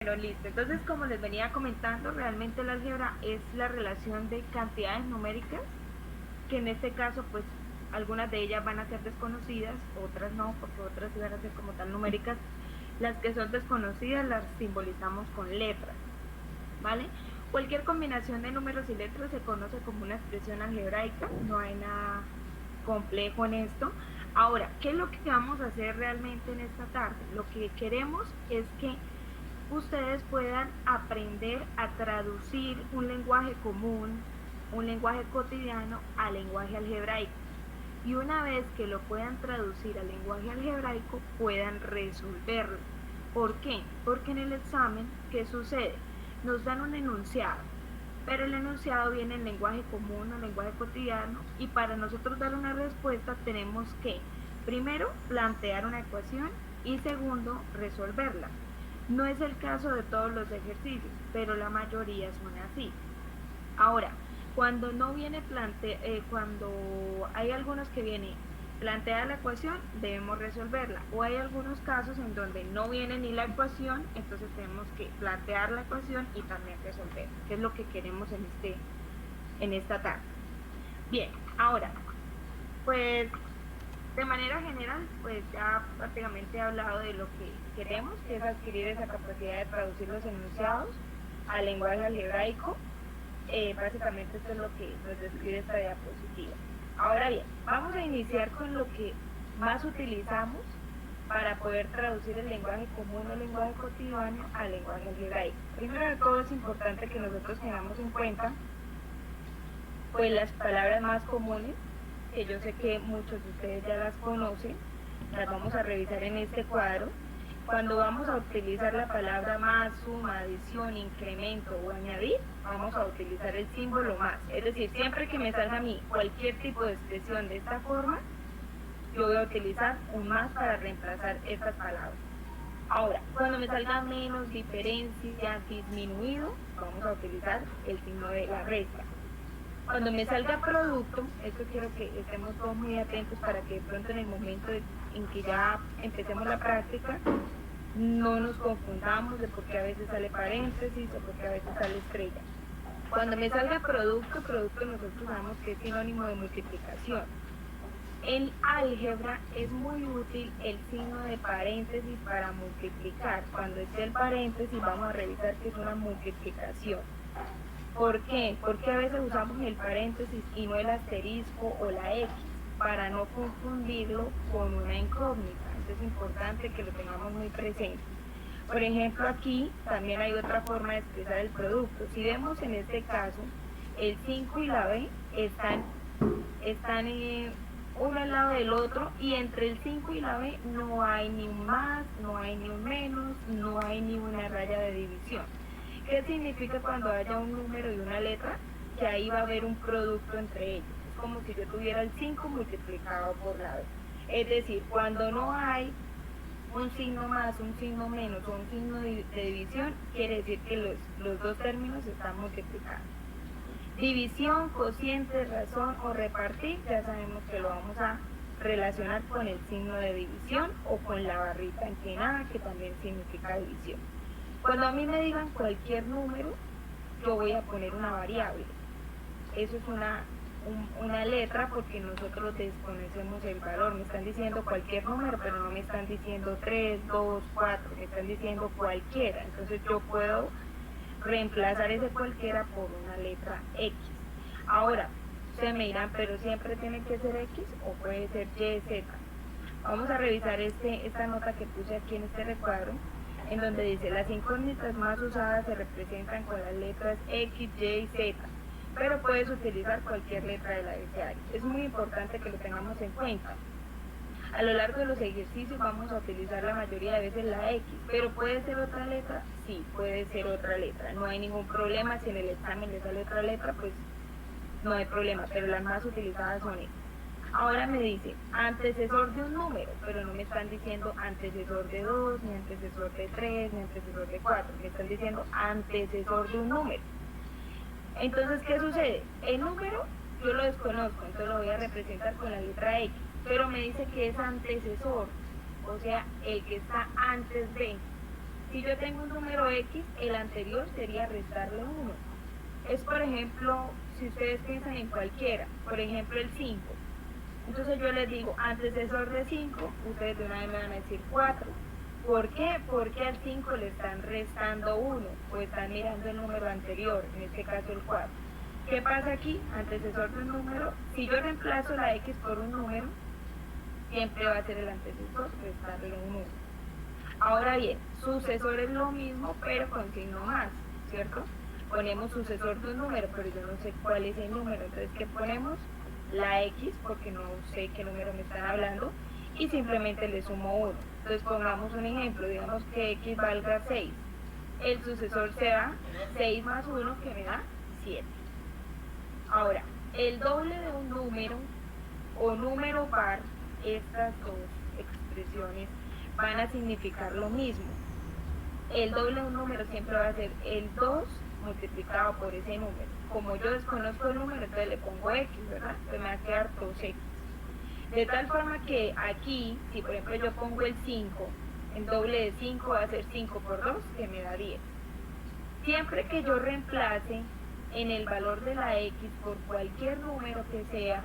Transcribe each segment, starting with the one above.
Bueno, listo. Entonces, como les venía comentando, realmente el álgebra es la relación de cantidades numéricas, que en este caso, pues, algunas de ellas van a ser desconocidas, otras no, porque otras van a ser como tal numéricas. Las que son desconocidas las simbolizamos con letras, ¿vale? Cualquier combinación de números y letras se conoce como una expresión algebraica, no hay nada complejo en esto. Ahora, ¿qué es lo que vamos a hacer realmente en esta tarde? Lo que queremos es que ustedes puedan aprender a traducir un lenguaje común, un lenguaje cotidiano, al lenguaje algebraico. Y una vez que lo puedan traducir al lenguaje algebraico, puedan resolverlo. ¿Por qué? Porque en el examen, ¿qué sucede? Nos dan un enunciado, pero el enunciado viene en lenguaje común o lenguaje cotidiano, y para nosotros dar una respuesta tenemos que, primero, plantear una ecuación y segundo, resolverla. No es el caso de todos los ejercicios, pero la mayoría son así. Ahora, cuando no viene cuando hay algunos que viene plantea la ecuación, debemos resolverla. O hay algunos casos en donde no viene ni la ecuación, entonces tenemos que plantear la ecuación y también resolver, que es lo que queremos en esta tarde. Bien, ahora, pues de manera general, pues ya prácticamente he hablado de lo que queremos, que es adquirir esa capacidad de traducir los enunciados al lenguaje algebraico. Básicamente esto es lo que nos describe esta diapositiva. Ahora bien, vamos a iniciar con lo que más utilizamos para poder traducir el lenguaje común o lenguaje cotidiano al lenguaje algebraico. Primero de todo es importante que nosotros tengamos en cuenta pues las palabras más comunes, que yo sé que muchos de ustedes ya las conocen, las vamos a revisar en este cuadro. Cuando vamos a utilizar la palabra más, suma, adición, incremento o añadir, vamos a utilizar el símbolo más. Es decir, siempre que me salga a mí cualquier tipo de expresión de esta forma, yo voy a utilizar un más para reemplazar estas palabras. Ahora, cuando me salga menos, diferencia, disminuido, vamos a utilizar el signo de la resta. Cuando me salga producto, esto quiero que estemos todos muy atentos para que de pronto en el momento en que ya empecemos la práctica, no nos confundamos de por qué a veces sale paréntesis o por qué a veces sale estrella. Cuando me salga producto, producto nosotros sabemos que es sinónimo de multiplicación. En álgebra es muy útil el signo de paréntesis para multiplicar. Cuando esté el paréntesis vamos a revisar que es una multiplicación. ¿Por qué? Porque a veces usamos el paréntesis y no el asterisco o la X para no confundirlo con una incógnita. Entonces es importante que lo tengamos muy presente. Por ejemplo, aquí también hay otra forma de expresar el producto. Si vemos en este caso, el 5 y la B están uno al lado del otro, y entre el 5 y la B no hay ni un más, no hay ni un menos, no hay ni una raya de división. ¿Qué significa cuando haya un número y una letra? Que ahí va a haber un producto entre ellos. Es como si yo tuviera el 5 multiplicado por la B. Es decir, cuando no hay un signo más, un signo menos o un signo de división, quiere decir que los dos términos están multiplicados. División, cociente, razón o repartir, ya sabemos que lo vamos a relacionar con el signo de división o con la barrita inclinada, que también significa división. Cuando a mí me digan cualquier número, yo voy a poner una variable. Eso es una letra porque nosotros desconocemos el valor. Me están diciendo cualquier número, pero no me están diciendo 3, 2, 4, me están diciendo cualquiera. Entonces yo puedo reemplazar ese cualquiera por una letra X. Ahora, ustedes me dirán, pero siempre tiene que ser X o puede ser Y, Z. Vamos a revisar esta nota que puse aquí en este recuadro, en donde dice las incógnitas más usadas se representan con las letras X, Y y Z, pero puedes utilizar cualquier letra del abecedario. Es muy importante que lo tengamos en cuenta. A lo largo de los ejercicios vamos a utilizar la mayoría de veces la X, pero ¿puede ser otra letra? Sí, puede ser otra letra. No hay ningún problema. Si en el examen le sale otra letra, pues no hay problema, pero las más utilizadas son estas. Ahora me dice antecesor de un número, pero no me están diciendo antecesor de 2, ni antecesor de 3, ni antecesor de 4. Me están diciendo antecesor de un número. Entonces, ¿qué sucede? El número yo lo desconozco, entonces lo voy a representar con la letra X, pero me dice que es antecesor, o sea, el que está antes de. Si yo tengo un número X, el anterior sería restarle 1. Es, por ejemplo, si ustedes piensan en cualquiera, por ejemplo el 5. Entonces yo les digo, antecesor de 5, ustedes de una vez me van a decir 4. ¿Por qué? Porque al 5 le están restando 1, o están mirando el número anterior, en este caso el 4. ¿Qué pasa aquí? Antecesor de un número, si yo reemplazo la X por un número, siempre va a ser el antecesor, restarle un 1. Ahora bien, sucesor es lo mismo, pero con signo más, ¿cierto? Ponemos sucesor de un número, pero yo no sé cuál es el número, entonces ¿qué ponemos? La X, porque no sé qué número me están hablando, y simplemente le sumo 1. Entonces pongamos un ejemplo, digamos que X valga 6. El sucesor será 6 más 1, que me da 7. Ahora, el doble de un número o número par, estas dos expresiones van a significar lo mismo. El doble de un número siempre va a ser el 2 multiplicado por ese número. Como yo desconozco el número, entonces le pongo X, ¿verdad? Entonces me va a quedar 2X. De tal forma que aquí, si por ejemplo yo pongo el 5, el doble de 5 va a ser 5 por 2, que me da 10. Siempre que yo reemplace en el valor de la X por cualquier número que sea,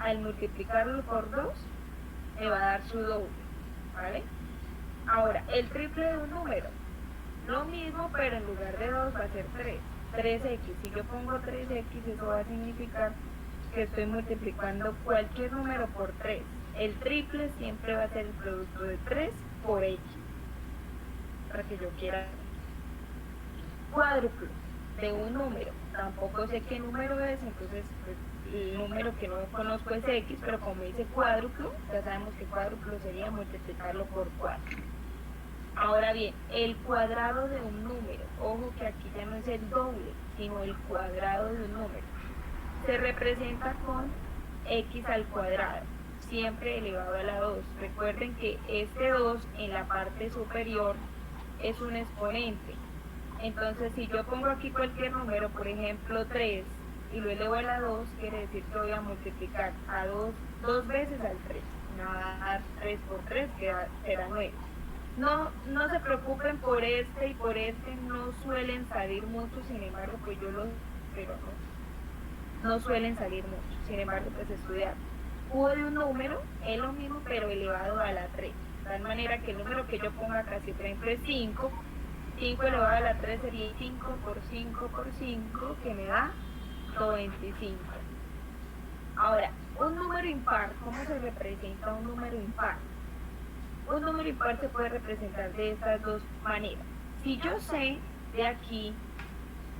al multiplicarlo por 2, me va a dar su doble, ¿vale? Ahora, el triple de un número, lo mismo, pero en lugar de 2 va a ser 3. 3x, si yo pongo 3x, eso va a significar que estoy multiplicando cualquier número por 3. El triple siempre va a ser el producto de 3 por x, para que yo quiera. Cuádruplo de un número, tampoco sé qué número es, entonces pues, el número que no conozco es x, pero como dice cuádruplo, ya sabemos que cuádruplo sería multiplicarlo por 4. Ahora bien, el cuadrado de un número, ojo que aquí ya no es el doble, sino el cuadrado de un número, se representa con x al cuadrado, siempre elevado a la 2. Recuerden que este 2 en la parte superior es un exponente. Entonces, si yo pongo aquí cualquier número, por ejemplo 3, y lo elevo a la 2, quiere decir que voy a multiplicar a 2 veces al 3. Me va a dar 3 por 3, que será 9. No se preocupen por este y por este, no suelen salir mucho, sin embargo, pues yo los, pero no suelen salir mucho, sin embargo, pues estudiar. Q de un número es lo mismo, pero elevado a la 3. De tal manera que el número que yo ponga acá, si por ejemplo es 5, 5 elevado a la 3 sería 5 por 5 por 5, que me da 25. Ahora, un número impar, ¿cómo se representa un número impar? Un número impar se puede representar de estas dos maneras. Si yo sé de aquí,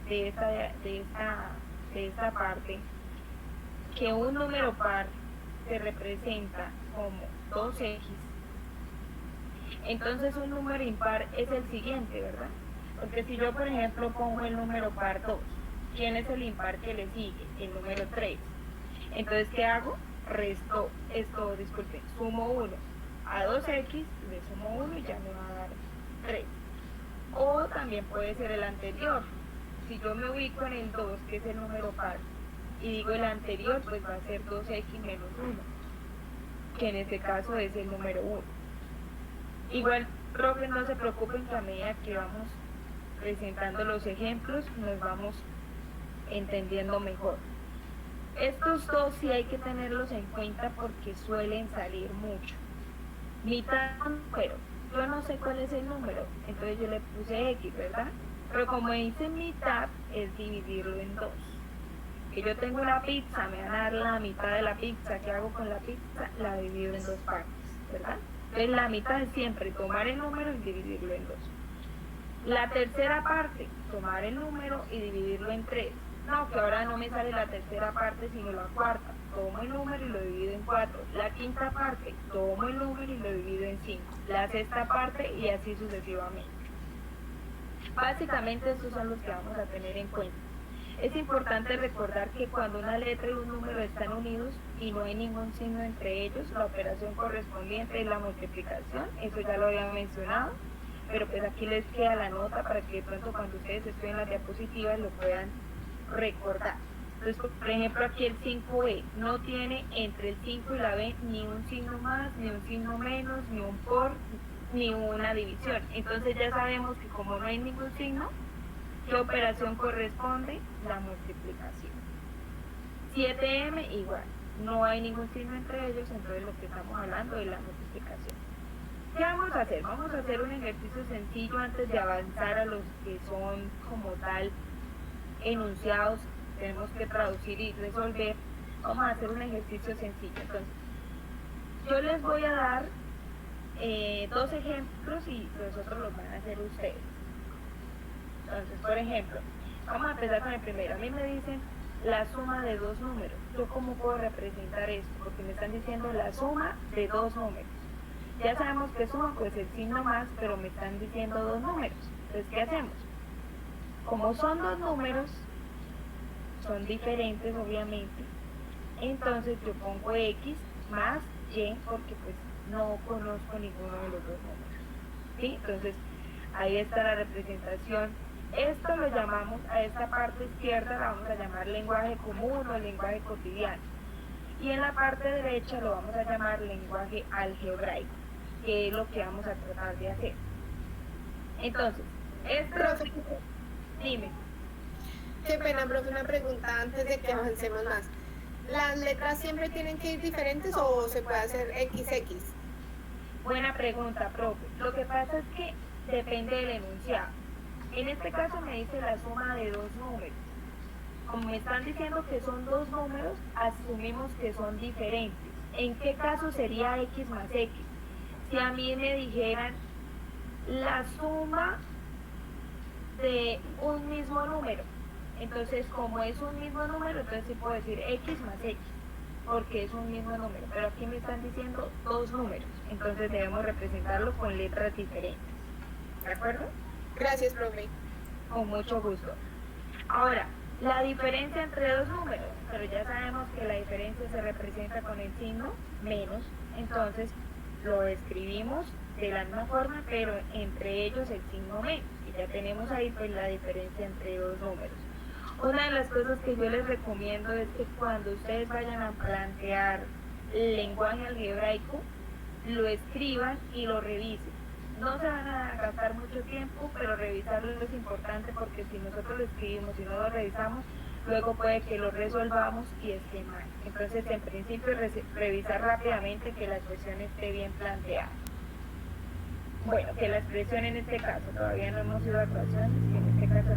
de esta parte, que un número par se representa como 2x, entonces un número impar es el siguiente, ¿verdad? Porque si yo, por ejemplo, pongo el número par 2, ¿quién es el impar que le sigue? El número 3. Entonces, ¿qué hago? Sumo 1 a 2x, le sumo 1 y ya me va a dar 3. O también puede ser el anterior. Si yo me ubico en el 2, que es el número par, y digo el anterior, pues va a ser 2x menos 1, que en este caso es el número 1. Igual, profes, no se preocupen que a medida que vamos presentando los ejemplos, nos vamos entendiendo mejor. Estos dos sí hay que tenerlos en cuenta porque suelen salir mucho. Mitad de un número, yo no sé cuál es el número, entonces yo le puse X, ¿verdad? Pero como dice mitad, es dividirlo en 2. Que yo tengo una pizza, me van a dar la mitad de la pizza. ¿Qué hago con la pizza? La divido en 2 partes, ¿verdad? Entonces la mitad es siempre tomar el número y dividirlo en 2. La tercera parte, tomar el número y dividirlo en 3. No, que ahora no me sale la tercera parte sino la cuarta. Tomo el número y lo divido en 4. La quinta parte, tomo el número y lo divido en 5. La sexta parte y así sucesivamente. Básicamente estos son los que vamos a tener en cuenta. Es importante recordar que cuando una letra y un número están unidos y no hay ningún signo entre ellos, la operación correspondiente es la multiplicación. Eso ya lo había mencionado, pero pues aquí les queda la nota para que de pronto cuando ustedes estudien las diapositivas lo puedan recordar. Entonces, por ejemplo, aquí el 5b no tiene entre el 5 y la b ni un signo más, ni un signo menos, ni un por, ni una división. Entonces ya sabemos que como no hay ningún signo, ¿qué operación corresponde? La multiplicación. 7m igual, no hay ningún signo entre ellos, entonces lo que estamos hablando es la multiplicación. ¿Qué vamos a hacer? Vamos a hacer un ejercicio sencillo antes de avanzar a los que son como tal enunciados, tenemos que traducir y resolver. Vamos a hacer un ejercicio sencillo. Entonces, yo les voy a dar 2 ejemplos y los otros los van a hacer ustedes. Entonces, por ejemplo, vamos a empezar con el primero. A mí me dicen la suma de 2 números. ¿Yo cómo puedo representar esto? Porque me están diciendo la suma de 2 números. Ya sabemos que suma pues el signo más, pero me están diciendo 2 números. Entonces, ¿qué hacemos? Como son 2 números, son diferentes obviamente, entonces yo pongo X más Y porque pues no conozco ninguno de los 2 números. ¿Sí? Entonces, ahí está la representación. Esto lo llamamos, a esta parte izquierda la vamos a llamar lenguaje común o lenguaje cotidiano. Y en la parte derecha lo vamos a llamar lenguaje algebraico, que es lo que vamos a tratar de hacer. Entonces, esto... Dime. Qué pena, profe, una pregunta antes de que avancemos más. ¿Las letras siempre tienen que ir diferentes o se puede hacer XX? Buena pregunta, profe. Lo que pasa es que depende del enunciado. En este caso me dice la suma de 2 números. Como me están diciendo que son 2 números, asumimos que son diferentes. ¿En qué caso sería X más X? Si a mí me dijeran la suma de un mismo número, entonces como es un mismo número, entonces sí puedo decir X más X, porque es un mismo número, pero aquí me están diciendo 2 números, entonces debemos representarlo con letras diferentes. ¿De acuerdo? Gracias, profe. Con mucho gusto. Ahora, la diferencia entre 2 números, pero ya sabemos que la diferencia se representa con el signo menos, entonces lo escribimos de la misma forma, pero entre ellos el signo menos, y ya tenemos ahí pues la diferencia entre 2 números. Una de las cosas que yo les recomiendo es que cuando ustedes vayan a plantear el lenguaje algebraico, lo escriban y lo revisen. No se van a gastar mucho tiempo, pero revisarlo es importante porque si nosotros lo escribimos y no lo revisamos, luego puede que lo resolvamos y esté mal. Entonces, en principio, revisar rápidamente que la expresión esté bien planteada. Bueno, que la expresión en este caso, todavía no hemos ido a ecuaciones, que en este caso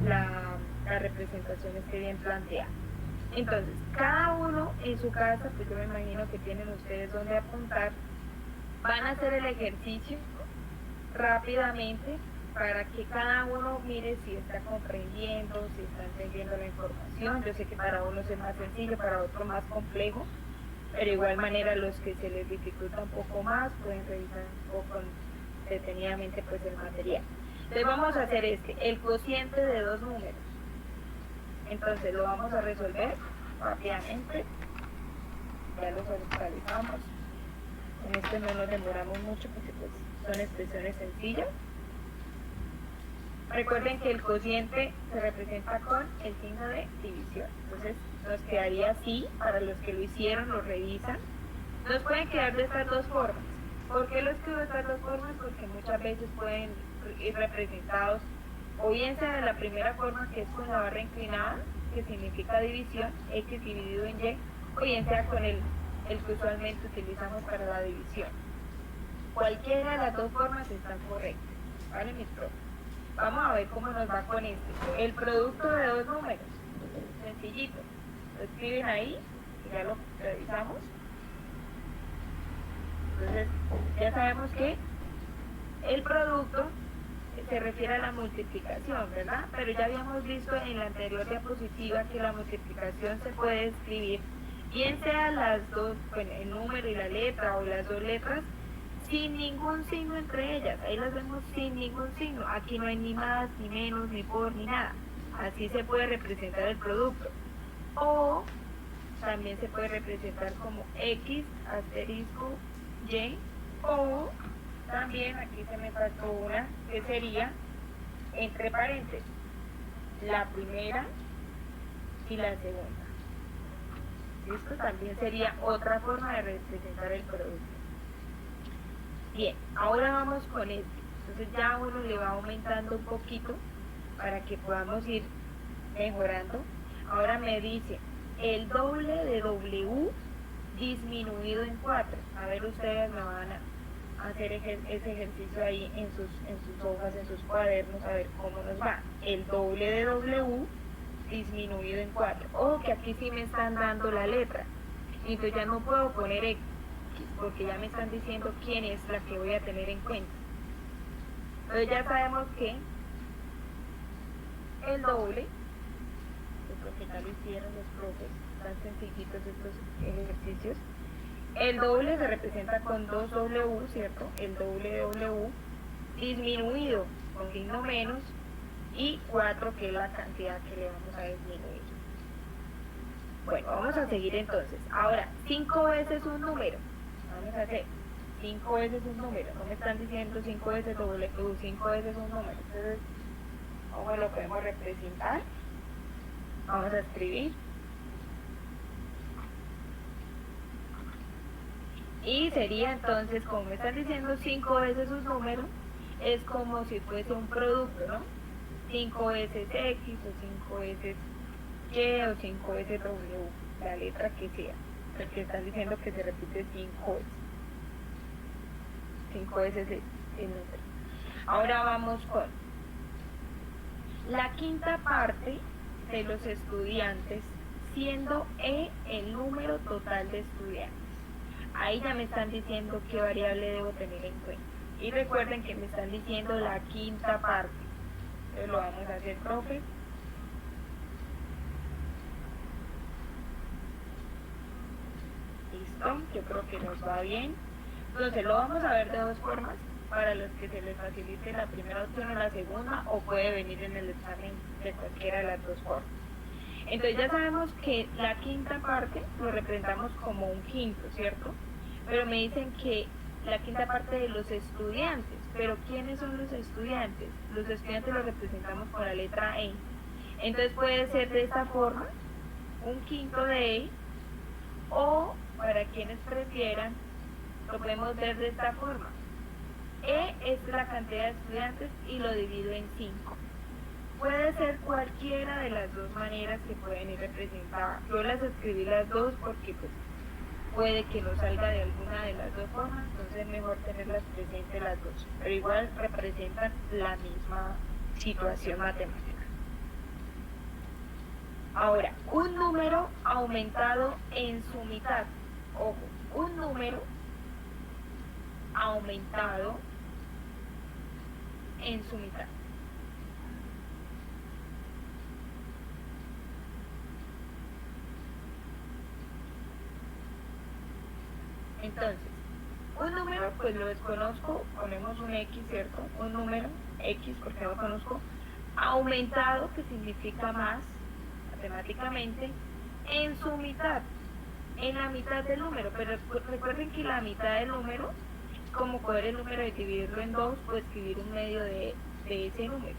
la representación esté bien planteada. Entonces, cada uno en su casa, pues yo me imagino que tienen ustedes donde apuntar, van a hacer el ejercicio rápidamente para que cada uno mire si está comprendiendo, si está entendiendo la información. Yo sé que para unos es más sencillo, para otros más complejo, pero de igual manera los que se les dificulta un poco más pueden revisar un poco detenidamente pues el material. Entonces vamos a hacer el cociente de 2 números. Entonces lo vamos a resolver rápidamente. Ya lo realizamos. En este no nos demoramos mucho porque pues son expresiones sencillas. Recuerden que el cociente se representa con el signo de división. Entonces nos quedaría así, para los que lo hicieron, lo revisan. Nos pueden quedar de estas 2 formas. ¿Por qué lo escribo de estas 2 formas? Porque muchas veces pueden ir representados o bien sea de la primera forma, que es con la barra inclinada, que significa división, X dividido en Y, o bien sea con el que usualmente utilizamos para la división. Cualquiera de las 2 formas están correctas, ¿vale, mis profes? Vamos a ver cómo nos va con este. El producto de 2 números, sencillito, lo escriben ahí, y ya lo revisamos. Entonces, ya sabemos que el producto se refiere a la multiplicación, ¿verdad? Pero ya habíamos visto en la anterior diapositiva que la multiplicación se puede escribir bien sea las 2, bueno, el número y la letra o las 2 letras sin ningún signo entre ellas. Ahí las vemos sin ningún signo. Aquí no hay ni más, ni menos, ni por, ni nada. Así se puede representar el producto. O también se puede representar como X asterisco Y, o también aquí se me faltó una que sería entre paréntesis la primera y la segunda. Esto también sería otra forma de representar el producto. Bien, ahora vamos con este. Entonces ya uno le va aumentando un poquito para que podamos ir mejorando. Ahora me dice el doble de W disminuido en 4. A ver, ustedes me van a hacer ese ejercicio ahí en sus hojas, en sus cuadernos, a ver cómo nos va. El doble de W disminuido en 4. Ojo que aquí sí me están dando la letra. Entonces ya no puedo poner X porque ya me están diciendo quién es la que voy a tener en cuenta. Entonces ya sabemos que el doble, yo creo que ya lo hicieron los profes, tan sencillitos estos ejercicios. El doble se representa con 2W, ¿cierto? El doble de W disminuido con signo menos y 4, que es la cantidad que le vamos a disminuir. Bueno, vamos a seguir entonces. Ahora, 5 veces un número. Vamos a hacer 5 veces un número. No me están diciendo 5 veces W, 5 veces un número. Entonces, ¿cómo lo podemos representar? Vamos a escribir. Y sería entonces, como me están diciendo 5 veces un número, es como si fuese un producto, ¿no? 5 veces X o 5 veces Y o 5 veces W, la letra que sea, porque están diciendo que se repite 5 veces. 5 veces el número. Ahora vamos con la quinta parte de los estudiantes, siendo E el número total de estudiantes. Ahí ya me están diciendo qué variable debo tener en cuenta. Y recuerden que me están diciendo la quinta parte. Entonces lo vamos a hacer, profe. Listo, yo creo que nos va bien. Entonces lo vamos a ver de dos formas, para los que se les facilite la primera opción o la segunda, o puede venir en el examen de cualquiera de las dos formas. Entonces ya sabemos que la quinta parte lo representamos como un quinto, ¿cierto? Pero me dicen que la quinta parte de los estudiantes, pero ¿quiénes son los estudiantes? Los estudiantes los representamos con la letra E. Entonces puede ser de esta forma, un quinto de E, o para quienes prefieran, lo podemos ver de esta forma. E es la cantidad de estudiantes y lo divido en 5. Puede ser cualquiera de las dos maneras que pueden ir representadas. Yo las escribí las dos porque pues, puede que no salga de alguna de las dos formas, entonces es mejor tenerlas presentes las dos. Pero igual representan la misma situación matemática. Ahora, un número aumentado en su mitad. Ojo, un número aumentado en su mitad. Entonces, un número pues lo desconozco, ponemos un X, ¿cierto? Un número X porque lo conozco, aumentado, que significa más matemáticamente, en su mitad, en la mitad del número. Pero recuerden que la mitad del número, como coger el número y dividirlo en dos, pues escribir un medio de ese número.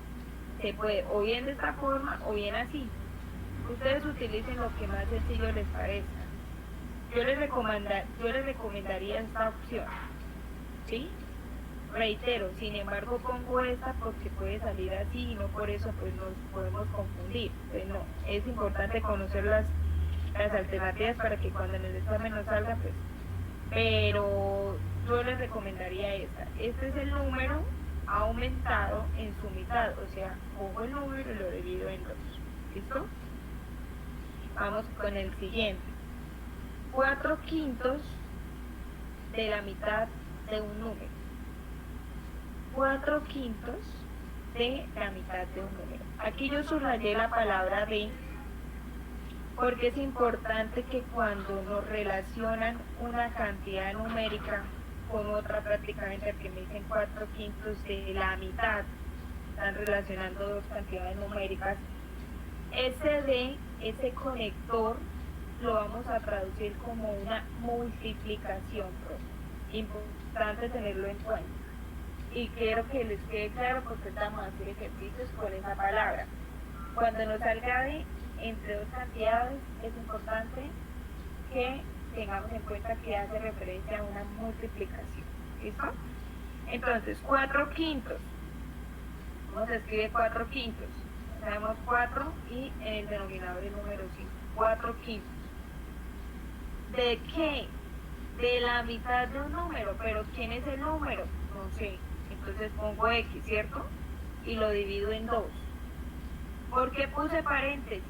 Se puede o bien de esta forma o bien así. Ustedes utilicen lo que más sencillo les parezca. Yo les recomendaría esta opción, ¿sí? Reitero, sin embargo pongo esta porque puede salir así y no por eso pues nos podemos confundir. Pues no, es importante conocer las alternativas para que cuando en el examen nos salga, pues. Pero yo les recomendaría esta. Este es el número aumentado en su mitad, o sea, cojo el número y lo divido en dos. ¿Listo? Vamos con el siguiente. 4/5 de la mitad de un número. 4/5 de la mitad de un número. Aquí yo subrayé la palabra de, porque es importante que cuando nos relacionan una cantidad numérica con otra, prácticamente que me dicen 4/5 de la mitad, están relacionando dos cantidades numéricas, ese conector lo vamos a traducir como una multiplicación, importante tenerlo en cuenta. Y quiero que les quede claro porque vamos a hacer ejercicios con esa palabra. Cuando nos salga de entre dos cantidades, es importante que tengamos en cuenta que hace referencia a una multiplicación. ¿Listo? Entonces, 4 quintos. ¿Cómo se escribe 4 quintos? Sabemos 4 y en el denominador el número 5. 4 quintos. ¿De qué? De la mitad de un número. ¿Pero quién es el número? No sé. Entonces pongo X, ¿cierto? Y lo divido en 2. ¿Por qué puse paréntesis?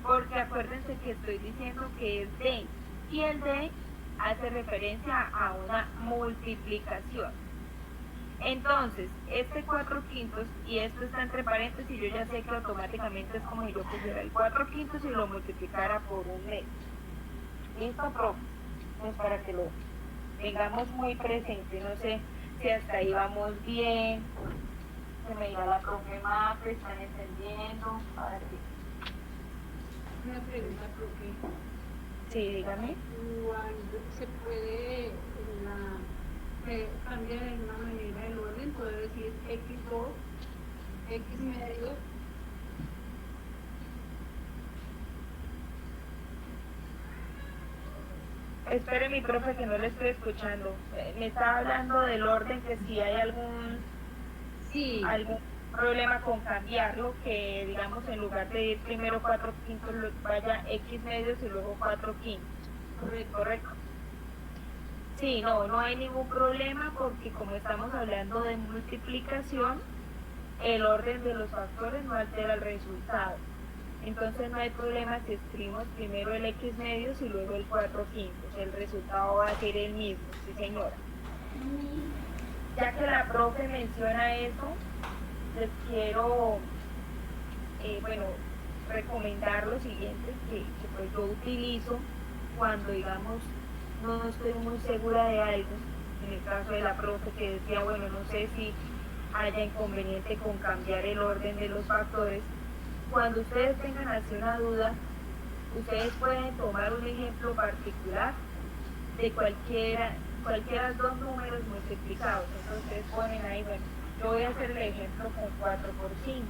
Porque acuérdense que estoy diciendo que es D. Y el D hace referencia a una multiplicación. Entonces, este 4 quintos y esto está entre paréntesis, yo ya sé que automáticamente es como si yo pusiera el 4 quintos y lo multiplicara por un mes. ¿Listo, profe? Pues para que lo tengamos muy presente, no sé si hasta ahí vamos bien, se me dirá la profe Mafe, están entendiendo, a ver si. Una pregunta, profe. Sí, dígame. Cuando se puede cambiar de una manera el orden, puedo decir X2, X medio. Espere mi profe que no le estoy escuchando. Me está hablando del orden, que si hay algún problema con cambiarlo, que digamos en lugar de ir primero 4 quintos vaya X medios y luego 4 quintos. Correcto. Sí, no hay ningún problema porque como estamos hablando de multiplicación, el orden de los factores no altera el resultado. Entonces no hay problema si escribimos primero el X medios y luego el 4 quintos. El resultado va a ser el mismo, sí señora. Ya que la profe menciona eso, les quiero recomendar lo siguiente que pues yo utilizo cuando digamos no estoy muy segura de algo. En el caso de la profe que decía, bueno, no sé si haya inconveniente con cambiar el orden de los factores. Cuando ustedes tengan así una duda, ustedes pueden tomar un ejemplo particular de cualquiera dos números multiplicados. Entonces ustedes ponen ahí, bueno, yo voy a hacer el ejemplo con 4 por 5.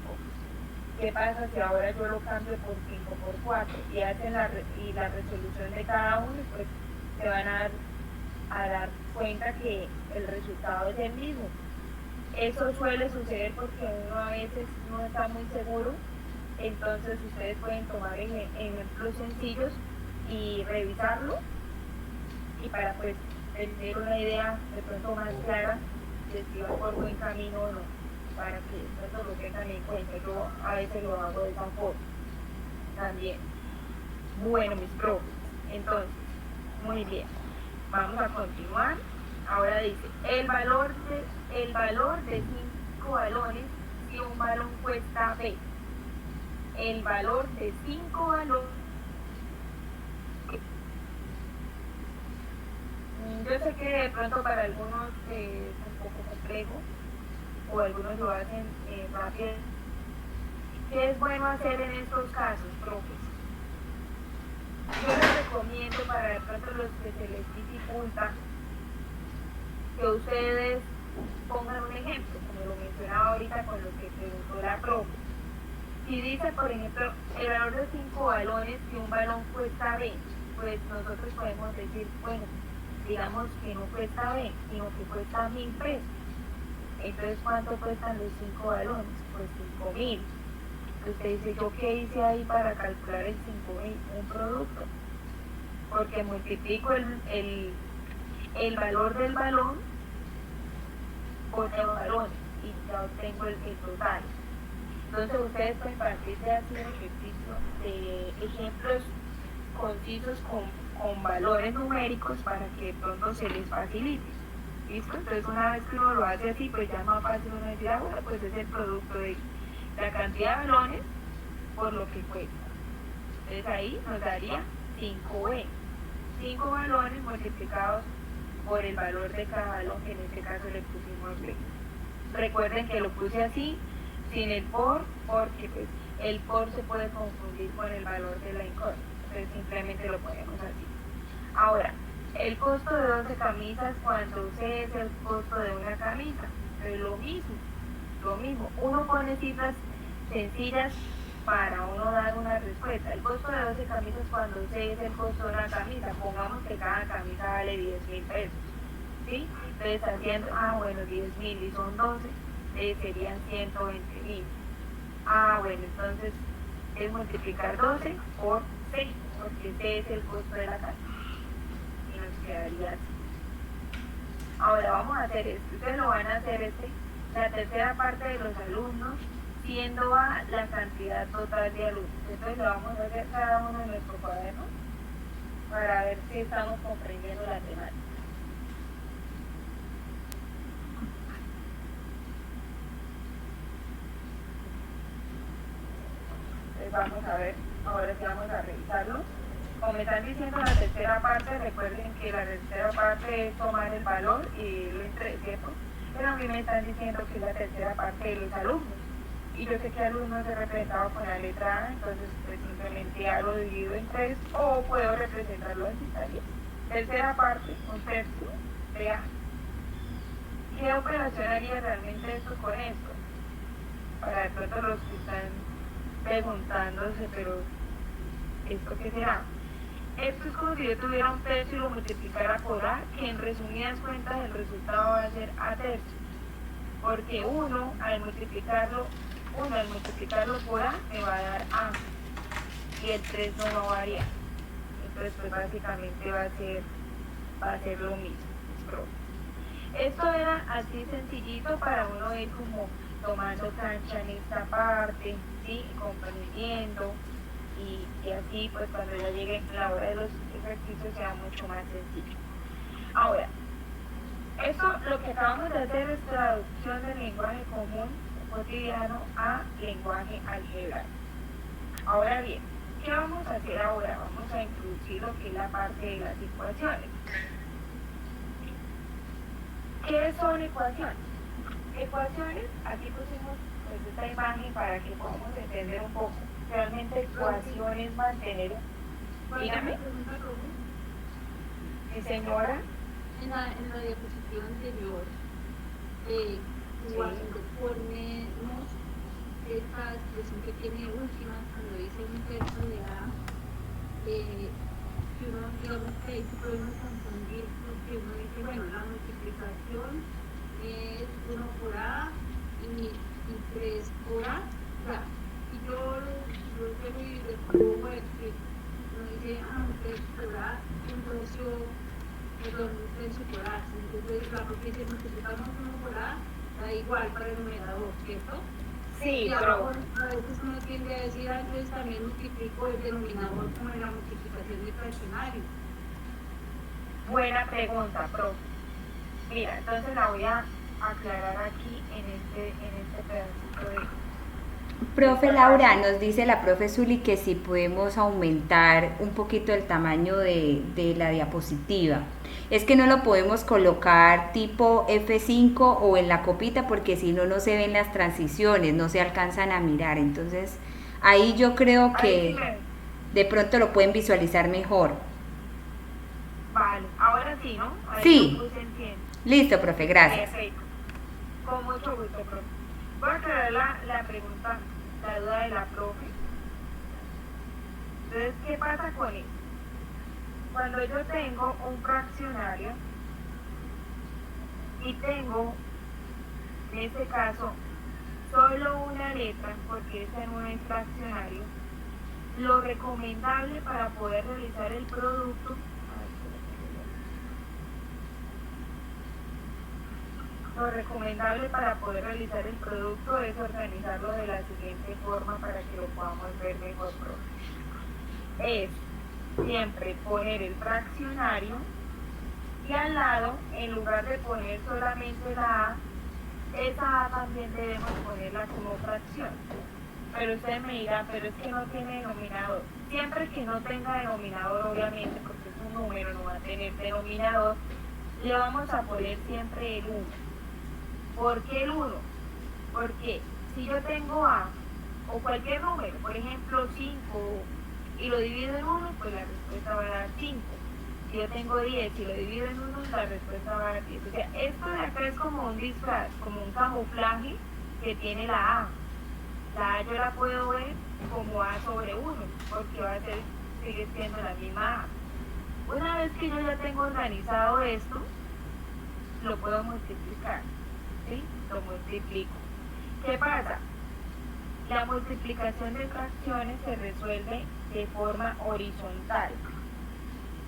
¿Qué pasa si ahora yo lo cambio por 5 por 4? Y hacen la resolución de cada uno, pues se van a dar cuenta que el resultado es el mismo. Eso suele suceder porque uno a veces no está muy seguro. Entonces ustedes pueden tomar ejemplos sencillos y revisarlo, y para pues tener una idea de pronto más clara de si va por buen camino o no, para que eso lo tengan en cuenta. Yo a veces lo hago de esa forma también. Bueno, mis profes, entonces, muy bien, vamos a continuar. Ahora dice, el valor de 5 balones si un balón cuesta B. El valor de 5 balones. Yo sé que de pronto para algunos es un poco complejo o algunos lo hacen rápido. ¿Qué es bueno hacer en estos casos, profes? Yo les recomiendo para de pronto los que se les dificulta que ustedes pongan un ejemplo, como lo mencionaba ahorita con lo que preguntó la profe. Si dice, por ejemplo, el valor de 5 balones que un balón cuesta 20, pues nosotros podemos decir, bueno, digamos que no cuesta 20, sino que cuesta 1.000 pesos. Entonces, ¿cuánto cuestan los 5 balones? Pues 5.000. Usted dice, ¿yo qué hice ahí para calcular el 5.000? Un producto. Porque multiplico el valor del balón por el balón y ya obtengo el total. Entonces ustedes pueden partir de hacer ejercicio de ejemplos concisos con valores numéricos para que de pronto se les facilite. ¿Listo? Entonces una vez que uno lo hace así, pues ya es más fácil uno decir, bueno, pues es el producto de la cantidad de balones por lo que cuesta. Entonces ahí nos daría 5B. 5 balones multiplicados por el valor de cada balón, que en este caso le pusimos B. Recuerden que lo puse así, sin el por, porque pues el por se puede confundir con el valor de la incógnita. Entonces simplemente lo ponemos así. Ahora, el costo de 12 camisas, cuando C es el costo de una camisa, es lo mismo. Uno pone cifras sencillas para uno dar una respuesta. El costo de 12 camisas cuando C es el costo de una camisa, pongamos que cada camisa vale 10.000 pesos. ¿sí? Entonces haciendo, bueno, 10.000 y son 12, serían 120.000. Bueno, entonces es multiplicar 12 por 6, porque ese es el costo de la casa. Y nos quedaría así. Ahora vamos a hacer esto. Ustedes lo van a hacer la tercera parte de los alumnos, siendo a la cantidad total de alumnos. Entonces lo vamos a hacer cada uno en nuestro cuaderno para ver si estamos comprendiendo la temática. Entonces vamos a ver, ahora sí vamos a revisarlo. Como me están diciendo la tercera parte, recuerden que la tercera parte es tomar el valor y lo entre, ¿cierto? Pero a mí me están diciendo que es la tercera parte de los alumnos. Y yo sé que alumnos es representado con la letra A, entonces pues simplemente A lo divido en 3 o puedo representarlo así también. Tercera parte, un tercio de A. ¿Qué operación haría realmente esto con esto? Para de pronto los que están preguntándose, pero ¿esto qué será? Esto es como si yo tuviera un tercio y lo multiplicara por A, que en resumidas cuentas el resultado va a ser A tercio. Porque uno al multiplicarlo por A me va a dar A. Y el 3 no va a variar. Entonces pues básicamente va a ser lo mismo. Esto era así sencillito para uno ir como tomando cancha en esta parte, ¿sí? Comprendiendo. Y así pues cuando ya llegue la hora de los ejercicios sea mucho más sencillo. Ahora, esto lo que acabamos de hacer es traducción del lenguaje común cotidiano a lenguaje algebraico. Ahora bien, ¿qué vamos a hacer ahora? Vamos a introducir lo que es la parte de las ecuaciones. ¿Qué son ecuaciones? Ecuaciones, aquí pusimos pues, esta imagen para que podamos entender un poco. Realmente ecuación es mantener. Dígame. Sí, señora. En la diapositiva anterior, cuando ponemos esta expresión que tiene última, cuando dice un tercio de A, que uno, digamos que ahí se podemos confundir, porque uno dice, bueno, la multiplicación es 1 por A y 3 por A, ya. Y yo lo tengo y le pongo que uno dice, un tercio por A, un tercio por A. Entonces, claro, que si multiplicamos 1 por A, da igual para el numerador, ¿cierto? Sí, pero a veces uno tiende a decir, entonces también multiplico el denominador como en la multiplicación de fraccionarios. Buena pregunta, profe. Mira, entonces la voy a aclarar aquí en este pedacito de... Profe Laura, nos dice la profe Zuli que si podemos aumentar un poquito el tamaño de la diapositiva. Es que no lo podemos colocar tipo F5 o en la copita porque si no, no se ven las transiciones, no se alcanzan a mirar. Entonces, ahí yo creo que de pronto lo pueden visualizar mejor. Vale, ahora sí, ¿no? Ahora sí. Listo, profe, gracias. Perfecto. Con mucho gusto, profe. Voy a aclarar la pregunta, la duda de la profe. Entonces, ¿qué pasa con esto? Cuando yo tengo un fraccionario y tengo, en este caso, solo una letra, porque este no es fraccionario, lo recomendable para poder realizar el producto es organizarlo de la siguiente forma para que lo podamos ver mejor. Es siempre poner el fraccionario y al lado, en lugar de poner solamente la A, esa A también debemos ponerla como fracción. Pero ustedes me dirán, pero es que no tiene denominador. Siempre que no tenga denominador, obviamente, porque es un número, no va a tener denominador, le vamos a poner siempre el 1. ¿Por qué el 1? Porque si yo tengo A o cualquier número, por ejemplo 5, y lo divido en 1, pues la respuesta va a dar 5. Si yo tengo 10 y lo divido en 1, la respuesta va a dar 10. O sea, esto de acá es como un disfraz, como un camuflaje que tiene la A. La A yo la puedo ver como A sobre 1, porque sigue siendo la misma A. Una vez que yo ya tengo organizado esto, lo puedo multiplicar, ¿sí? Lo multiplico. ¿Qué pasa? La multiplicación de fracciones se resuelve de forma horizontal.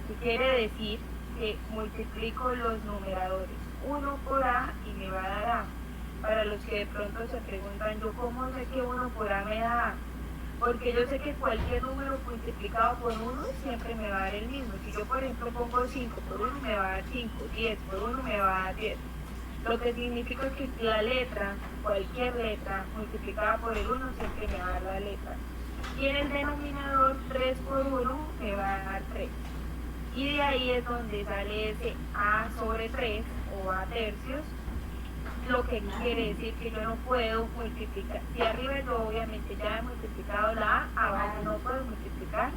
¿Qué quiere decir? Que multiplico los numeradores 1 por A y me va a dar A. Para los que de pronto se preguntan, ¿yo cómo sé que 1 por A me da A? Porque yo sé que cualquier número multiplicado por 1 siempre me va a dar el mismo. Si yo, por ejemplo, pongo 5 por 1 me va a dar 5, 10 por 1 me va a dar 10. Lo que significa que la letra, cualquier letra multiplicada por el 1 siempre me va a dar la letra. Y en el denominador 3 por 1 me va a dar 3. Y de ahí es donde sale ese A sobre 3 o A tercios, lo que quiere decir que yo no puedo multiplicar. Si arriba yo obviamente ya he multiplicado la A, abajo no puedo multiplicar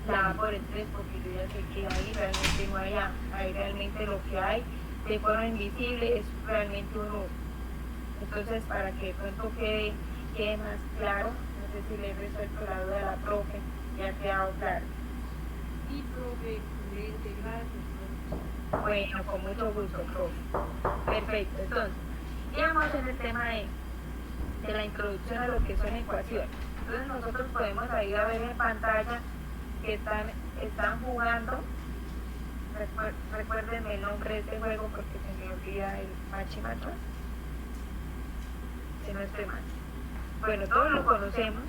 la A por el 3 porque yo ya sé que ahí realmente no hay A. Ahí realmente lo que hay de forma invisible es realmente un 1. Entonces, para que de pronto quede más claro, no sé si le he resuelto la duda a la profe, ya ha quedado claro. Sí, profe, excelente, gracias. Bueno, con mucho gusto, profe. Perfecto, entonces, íbamos en el tema de la introducción a lo que son ecuaciones. Entonces nosotros podemos ahí a ver en pantalla que están jugando. Recuérdenme el nombre de este juego porque se me olvida el machi-macho. Si no estoy mal. Bueno, todos lo conocemos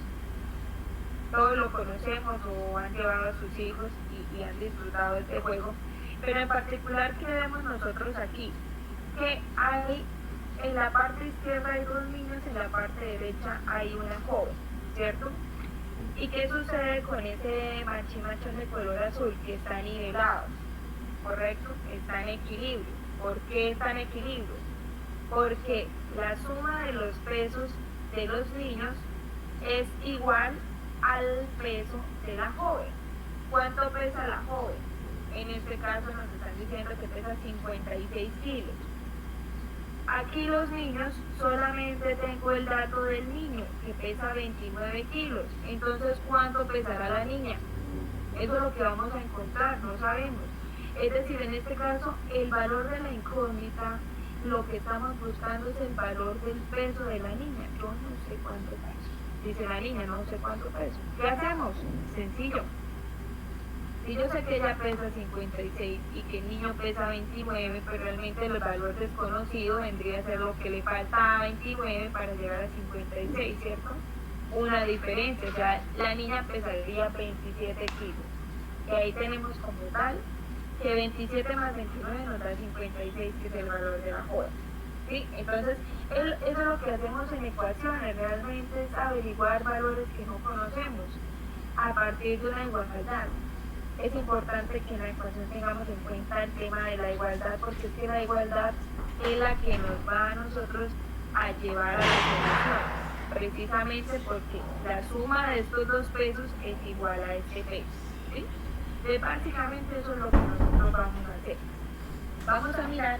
o han llevado a sus hijos y han disfrutado de este juego. Pero en particular, ¿qué vemos nosotros aquí? Que hay en la parte izquierda hay 2 niños, en la parte derecha hay una joven, ¿cierto? ¿Y qué sucede con ese machimachón de color azul? Que está nivelado, ¿correcto? Está en equilibrio. ¿Por qué está en equilibrio? Porque la suma de los pesos de los niños es igual al peso de la joven. ¿Cuánto pesa la joven? En este caso nos están diciendo que pesa 56 kilos. Aquí los niños, solamente tengo el dato del niño, que pesa 29 kilos. Entonces, ¿cuánto pesará la niña? Eso es lo que vamos a encontrar, no sabemos. Es decir, en este caso, el valor de la incógnita, lo que estamos buscando es el valor del peso de la niña. Yo no sé cuánto peso. Dice la niña, no sé cuánto peso. ¿Qué hacemos? Sencillo. Si yo sé que ella pesa 56 y que el niño pesa 29, pues realmente el valor desconocido vendría a ser lo que le falta a 29 para llegar a 56, ¿cierto? Una diferencia, o sea, la niña pesaría 27 kilos. Y ahí tenemos como tal que 27 más 29 nos da 56, que es el valor de la joven. ¿Sí? Entonces, eso es lo que hacemos en ecuaciones, realmente es averiguar valores que no conocemos a partir de una igualdad. Es importante que en la ecuación tengamos en cuenta el tema de la igualdad, porque es que la igualdad es la que nos va a nosotros a llevar a la solución, precisamente porque la suma de estos dos pesos es igual a este peso, ¿sí? Entonces, básicamente eso es lo que nosotros vamos a hacer. Vamos a mirar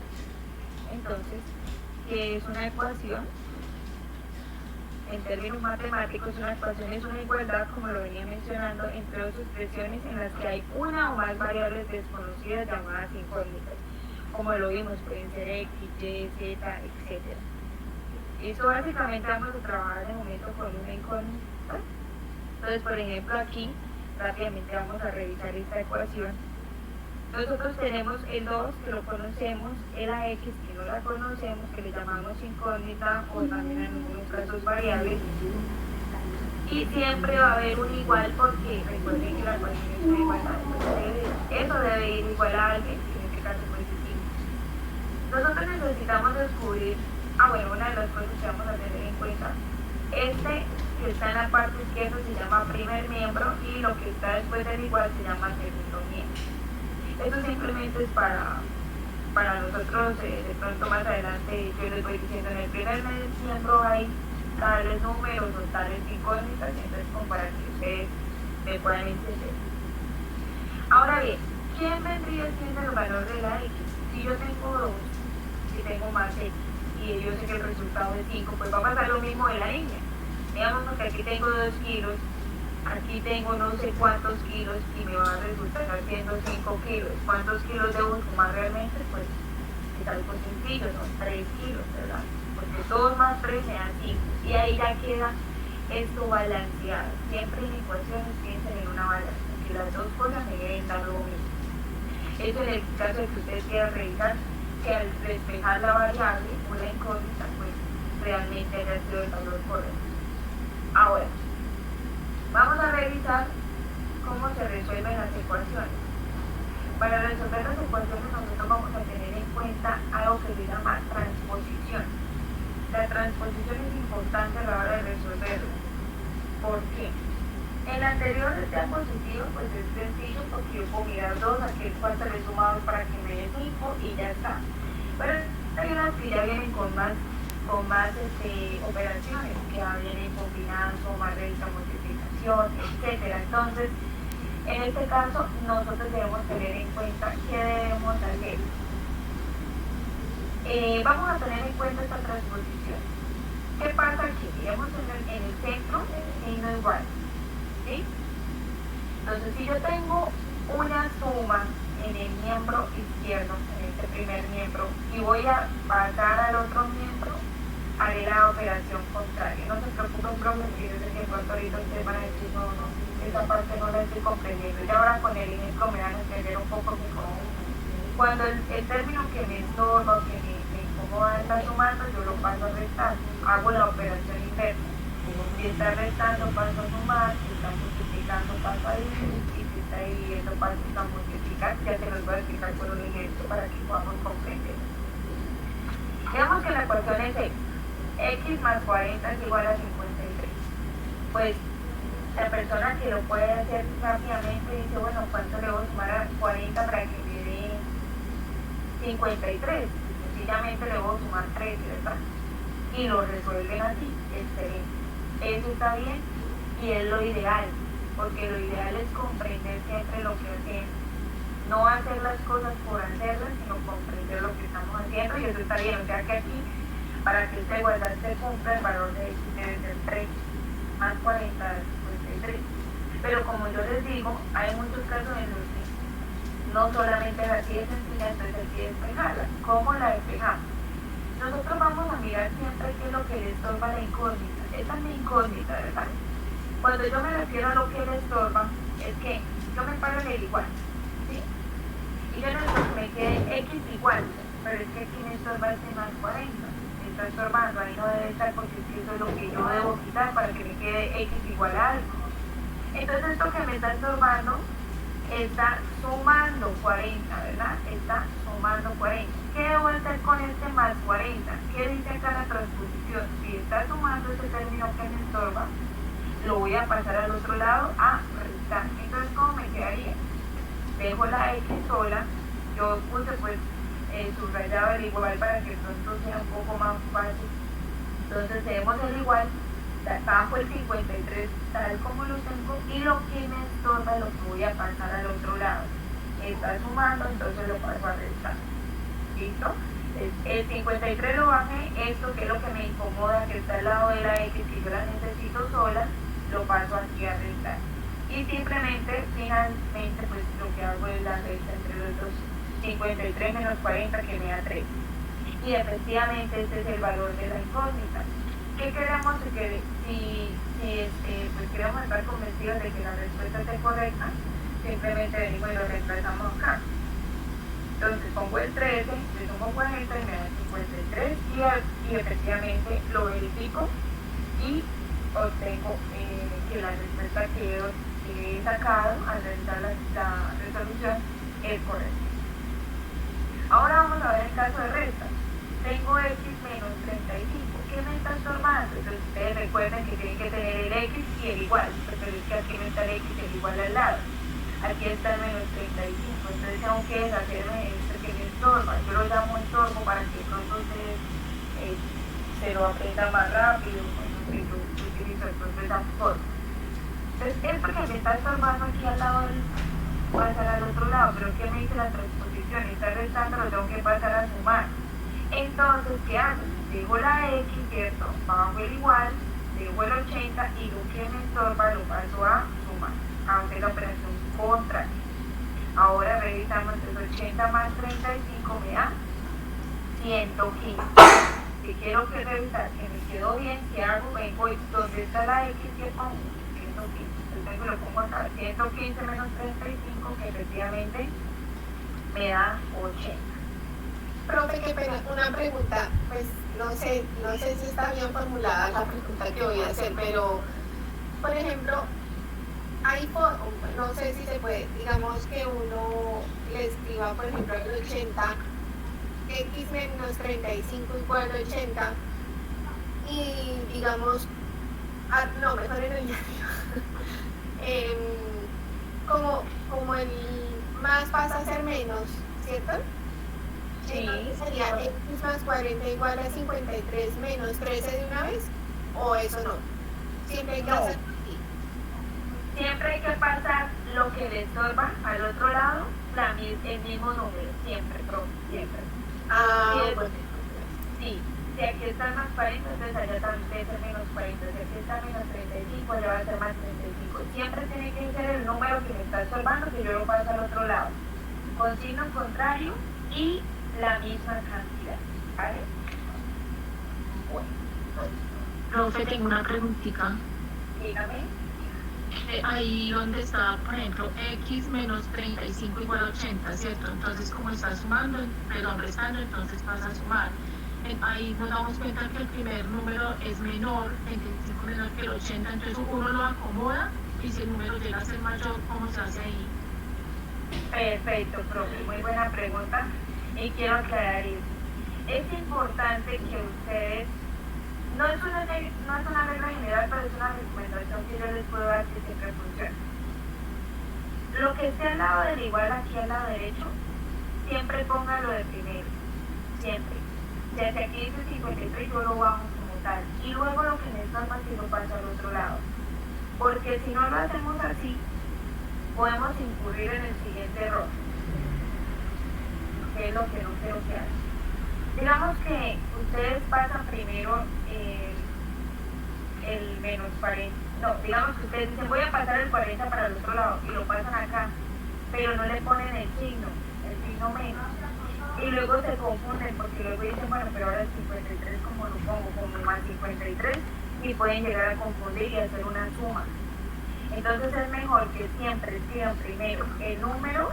entonces qué es una ecuación. En términos matemáticos, una ecuación es una igualdad, como lo venía mencionando, entre dos expresiones en las que hay una o más variables desconocidas llamadas incógnitas. Como lo vimos, pueden ser X, Y, Z, etc. Esto básicamente vamos a trabajar de momento con una incógnita. Entonces, por ejemplo, aquí rápidamente vamos a revisar esta ecuación. Nosotros tenemos el 2, que lo conocemos, la X, que no la conocemos, que le llamamos incógnita o también en algunos casos variable. Y siempre va a haber un igual porque recuerden que la ecuación es una igualdad. Eso debe ir igual a alguien, que en este caso pues es 5. Nosotros necesitamos descubrir, una de las cosas que vamos a tener en cuenta, que está en la parte izquierda se llama primer miembro y lo que está después del igual se llama segundo miembro. Eso simplemente es para nosotros, de pronto más adelante yo les voy diciendo en el primer miembro hay tales números o tales incógnitas, entonces como para que ustedes me puedan entender. Ahora bien, ¿quién vendría siendo el valor de la X? Si yo tengo 2, si tengo más X y yo sé que el resultado es 5, pues va a pasar lo mismo de la niña. Digamos que aquí tengo 2 kilos, aquí tengo no sé cuántos kilos y me va a resultar siendo 5 kilos. ¿Cuántos kilos debo sumar realmente? Pues es algo sencillo, son 3 kilos, ¿verdad? Porque 2 más 3 me dan 5. Y ahí ya queda esto balanceado. Siempre en ecuaciones piensen en una balanza, que las dos cosas me deben dar lo mismo. Eso en el caso de que ustedes quieran revisar que al despejar la variable o la incógnita, pues realmente haya sido el valor correcto. Ahora, vamos a revisar cómo se resuelven las ecuaciones. Para resolver las ecuaciones nosotros vamos a tener en cuenta algo que se llama transposición. La transposición es importante a la hora de resolverlo. ¿Por qué? En la anterior diapositiva pues es sencillo porque yo puedo mirar 2, aquí el cuánto le he sumado para que me dé 5 y ya está. Pero hay unas que ya vienen con más operaciones, que ya vienen combinadas, suma, resta, multiplicación, etcétera. Entonces, en este caso, nosotros debemos tener en cuenta qué debemos hacer. Vamos a tener en cuenta esta transposición. ¿Qué pasa aquí? Digamos en el centro, el signo igual. ¿Sí? Entonces, si yo tengo una suma en el miembro izquierdo, en este primer miembro, y voy a pasar al otro miembro, haré la operación contraria. No se preocupen, profe, que yo sé que pronto ahorita ustedes van a decir, no, esa parte no la estoy comprendiendo. Y ahora con el ejemplo me van a entender un poco mejor. Cuando el término que me estorba, que me incomoda está sumando, yo lo paso a restar. Hago la operación inversa. Si está restando, paso a sumar. Si está multiplicando, paso a dividir. Y si está dividiendo, paso a multiplicar. Ya se los voy a explicar con un ejemplo para que podamos comprender. Digamos que la ecuación es x más 40 es igual a 53. Pues la persona que lo puede hacer rápidamente dice, bueno, ¿cuánto le voy a sumar a 40 para que me dé 53? Sencillamente le voy a sumar 3, ¿verdad? Y lo resuelven así, excelente. Eso está bien y es lo ideal, porque lo ideal es comprender siempre lo que hacemos. No hacer las cosas por hacerlas, sino comprender lo que estamos haciendo, y eso está bien. O sea que aquí, para que esta igualdad se cumpla, el valor de x debe ser 3 más 40 es 53. Pero como yo les digo, hay muchos casos en los que no solamente es así de sencilla, entonces hay que despejarla. ¿Cómo la despejamos? Nosotros vamos a mirar siempre qué es lo que le estorba la incógnita. Esa es mi incógnita, ¿verdad? Cuando yo me refiero a lo que le estorba, es que yo me paro en el igual, ¿sí? Y yo necesito que me quede x igual, pero es que aquí me estorba este más 40. Me está estorbando, ahí no debe estar porque es que eso es lo que yo debo quitar para que me quede x igual a algo. Entonces esto que me está estorbando está sumando 40, ¿verdad? Está sumando 40. ¿Qué debo hacer con este más 40? ¿Qué dice acá la transposición? Si está sumando ese término que me estorba, lo voy a pasar al otro lado a restar. Entonces, ¿cómo me quedaría? Dejo la x sola, yo puse pues subrayado el igual para que pronto sea un poco más fácil. Entonces tenemos el igual, bajo el 53 tal como lo tengo, y lo que me estorba lo que voy a pasar al otro lado. Está sumando, entonces lo paso a restar. ¿Listo? El 53 lo bajé, esto que es lo que me incomoda, que está al lado de la x, que yo la necesito sola, lo paso aquí a restar. Y simplemente, finalmente, pues lo que hago es la resta entre los dos. 53 menos 40 que me da 3. Y efectivamente este es el valor de la incógnita. ¿Qué queremos? Que pues queremos estar convencidos de que la respuesta esté correcta, simplemente venimos y lo reemplazamos acá. Entonces pongo el 13, le sumo 40 y me da 53 y efectivamente lo verifico y obtengo que la respuesta que he sacado al realizar la resolución es correcta. Ahora vamos a ver el caso de resta. Tengo x menos 35. ¿Qué me está estorbando? Entonces ustedes recuerden que tienen que tener el x y el igual, porque es que aquí no está el x y el igual al lado. Aquí está el menos 35. Entonces tengo que deshacerme de esto que me estorba. Yo lo llamo estorbo para que pronto ustedes se lo aprendan más rápido. Yo utilizo entonces esa forma. Entonces es porque me está estorbando aquí al lado del pasar al otro lado, pero ¿qué me dice la transposición? Está restando, lo tengo que pasar a sumar. Entonces, ¿qué hago? Dejo la x, ¿cierto? Bajo el igual, dejo el 80 y lo que me estorba lo paso a sumar. Hago la operación contraria. Ahora revisamos, entonces 80 más 35 me da 115. Si quiero que revisar que me quedó bien, si hago, vengo y donde está la X que pongo, 115. Entonces lo pongo acá, 115 menos 35, que efectivamente me da 80. Profe, qué pena, una pregunta, pues no sé si está bien formulada la pregunta que voy a hacer, pero, por ejemplo, no sé si se puede, digamos que uno le escriba, por ejemplo, el 80, x menos 35 igual a 80, y digamos, no, mejor en el como el más pasa a ser menos, ¿cierto? Sí. Entonces sería x más 40 igual a 53 menos 13 de una vez, o eso no, siempre hay que hacer así. Siempre hay que pasar lo que le estorba al otro lado, el mismo número, siempre, siempre. Bueno. Sí, si aquí está más 40, entonces allá también debe ser menos 40. Si aquí está menos 35, allá va a ser más 35. Siempre tiene que ser el número que me está estorbando, que yo lo paso al otro lado. Con signo contrario y la misma cantidad. ¿Vale? Bueno. Profe, tengo una preguntita. Dígame. Ahí donde está, por ejemplo, x menos 35 igual a 80, ¿cierto? Entonces, como está sumando, perdón, restando, entonces pasa a sumar. Ahí nos damos cuenta que el primer número es menor, 25 menor que el 80, entonces uno lo acomoda y si el número llega a ser mayor, ¿cómo se hace ahí? Perfecto, profe, muy buena pregunta y quiero aclarar eso. Es importante que ustedes, no es una regla general, pero es una recomendación que yo les puedo dar que siempre funciona. Lo que esté al lado del igual aquí al lado derecho, siempre póngalo de primero, siempre. Desde aquí dice 53, yo lo bajo como tal. Y luego lo que me estorba si lo paso al otro lado. Porque si no lo hacemos así, podemos incurrir en el siguiente error, que es lo que no quiero que hagan. Digamos que ustedes pasan primero el menos 40. No, digamos que ustedes dicen voy a pasar el 40 para el otro lado y lo pasan acá, pero no le ponen el signo menos. Y luego se confunden porque luego dicen, bueno, pero ahora el 53 como lo pongo como más 53 y pueden llegar a confundir y hacer una suma. Entonces es mejor que siempre escriban primero el número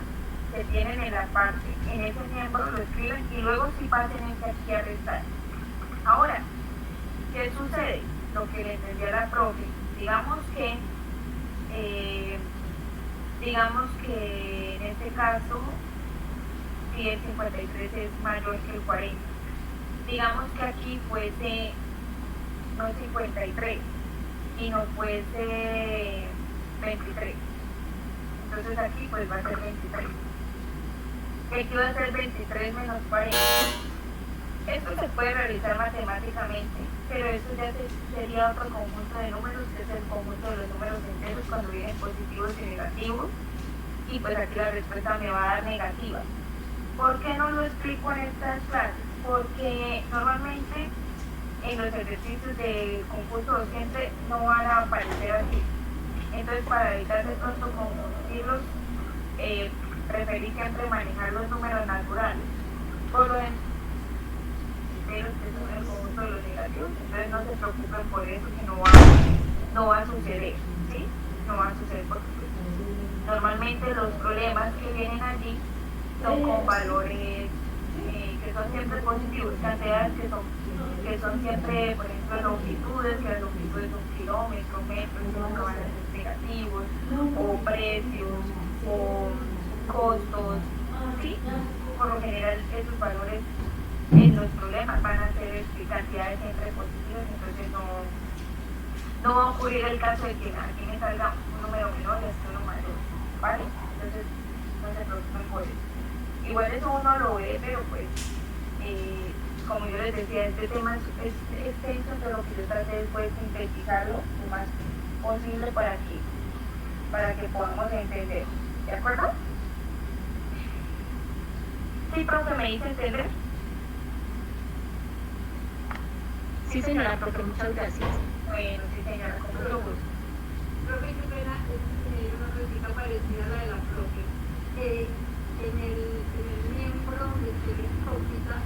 que tienen en la parte, en ese miembro lo escriben y luego sí pasen este aquí a restar. Ahora, ¿qué sucede? Lo que le entendí a la profe, digamos que en este caso si el 53 es mayor que el 40, digamos que aquí fuese no 53 y no fuese 23, entonces aquí pues va a ser 23. Aquí va a ser 23 menos 40. Esto se puede realizar matemáticamente, pero esto ya sería otro conjunto de números, que es el conjunto de los números enteros cuando vienen positivos y negativos, y pues aquí la respuesta me va a dar negativa. ¿Por qué no lo explico en estas clases? Porque normalmente en los ejercicios de concurso docente no van a aparecer así. Entonces, para evitar de pronto confundirlos, preferí siempre manejar los números naturales. Por lo que son el conjunto de los negativos, entonces no se preocupen por eso, que no va a suceder, ¿sí? No va a suceder porque normalmente los problemas que vienen allí son con valores que son siempre positivos, cantidades que son siempre, por ejemplo, longitudes, que las longitudes son kilómetros, metros, nunca van a ser negativos, o precios, o costos, ¿sí? Por lo general esos valores en los problemas van a ser cantidades siempre positivas, entonces no va a ocurrir el caso de que aquí me salga un número menor y así uno mayor, ¿vale? Entonces no se preocupen por eso. Igual eso uno lo ve, pero pues como yo les decía, este tema es extenso, pero lo que yo traté fue sintetizarlo lo más posible para que podamos entender, ¿de acuerdo? Sí, profe, ¿me dice entender? Sí, señora, profe, muchas gracias. Bueno, sí, señora, con mucho gusto. Profe, qué pena, una pregunta parecida a la de la profe. En el miembro donde tiene cópita,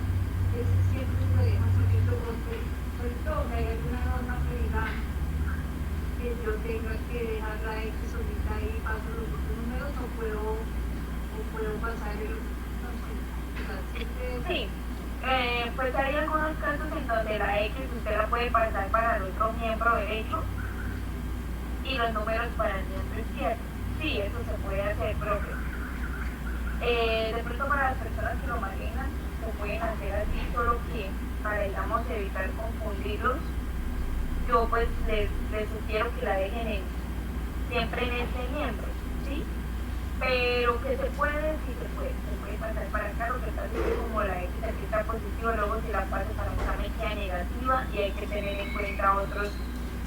es tenga que dejar la X solita y paso los otros números o puedo pasar el, no sé, Sí, pues hay algunos casos en donde la X usted la puede pasar para el otro miembro derecho y los números para el miembro izquierdo. Sí, eso se puede hacer, profe. De pronto para las personas que lo manejan, lo pueden hacer así, solo que para, digamos, evitar confundirlos, yo pues les sugiero que la dejen siempre en este miembro, ¿sí? Pero que se puede, sí se puede pasar para acá, lo que pasa es que como la X aquí está positiva, luego se la pasa para acá me queda negativa y hay que tener en cuenta otros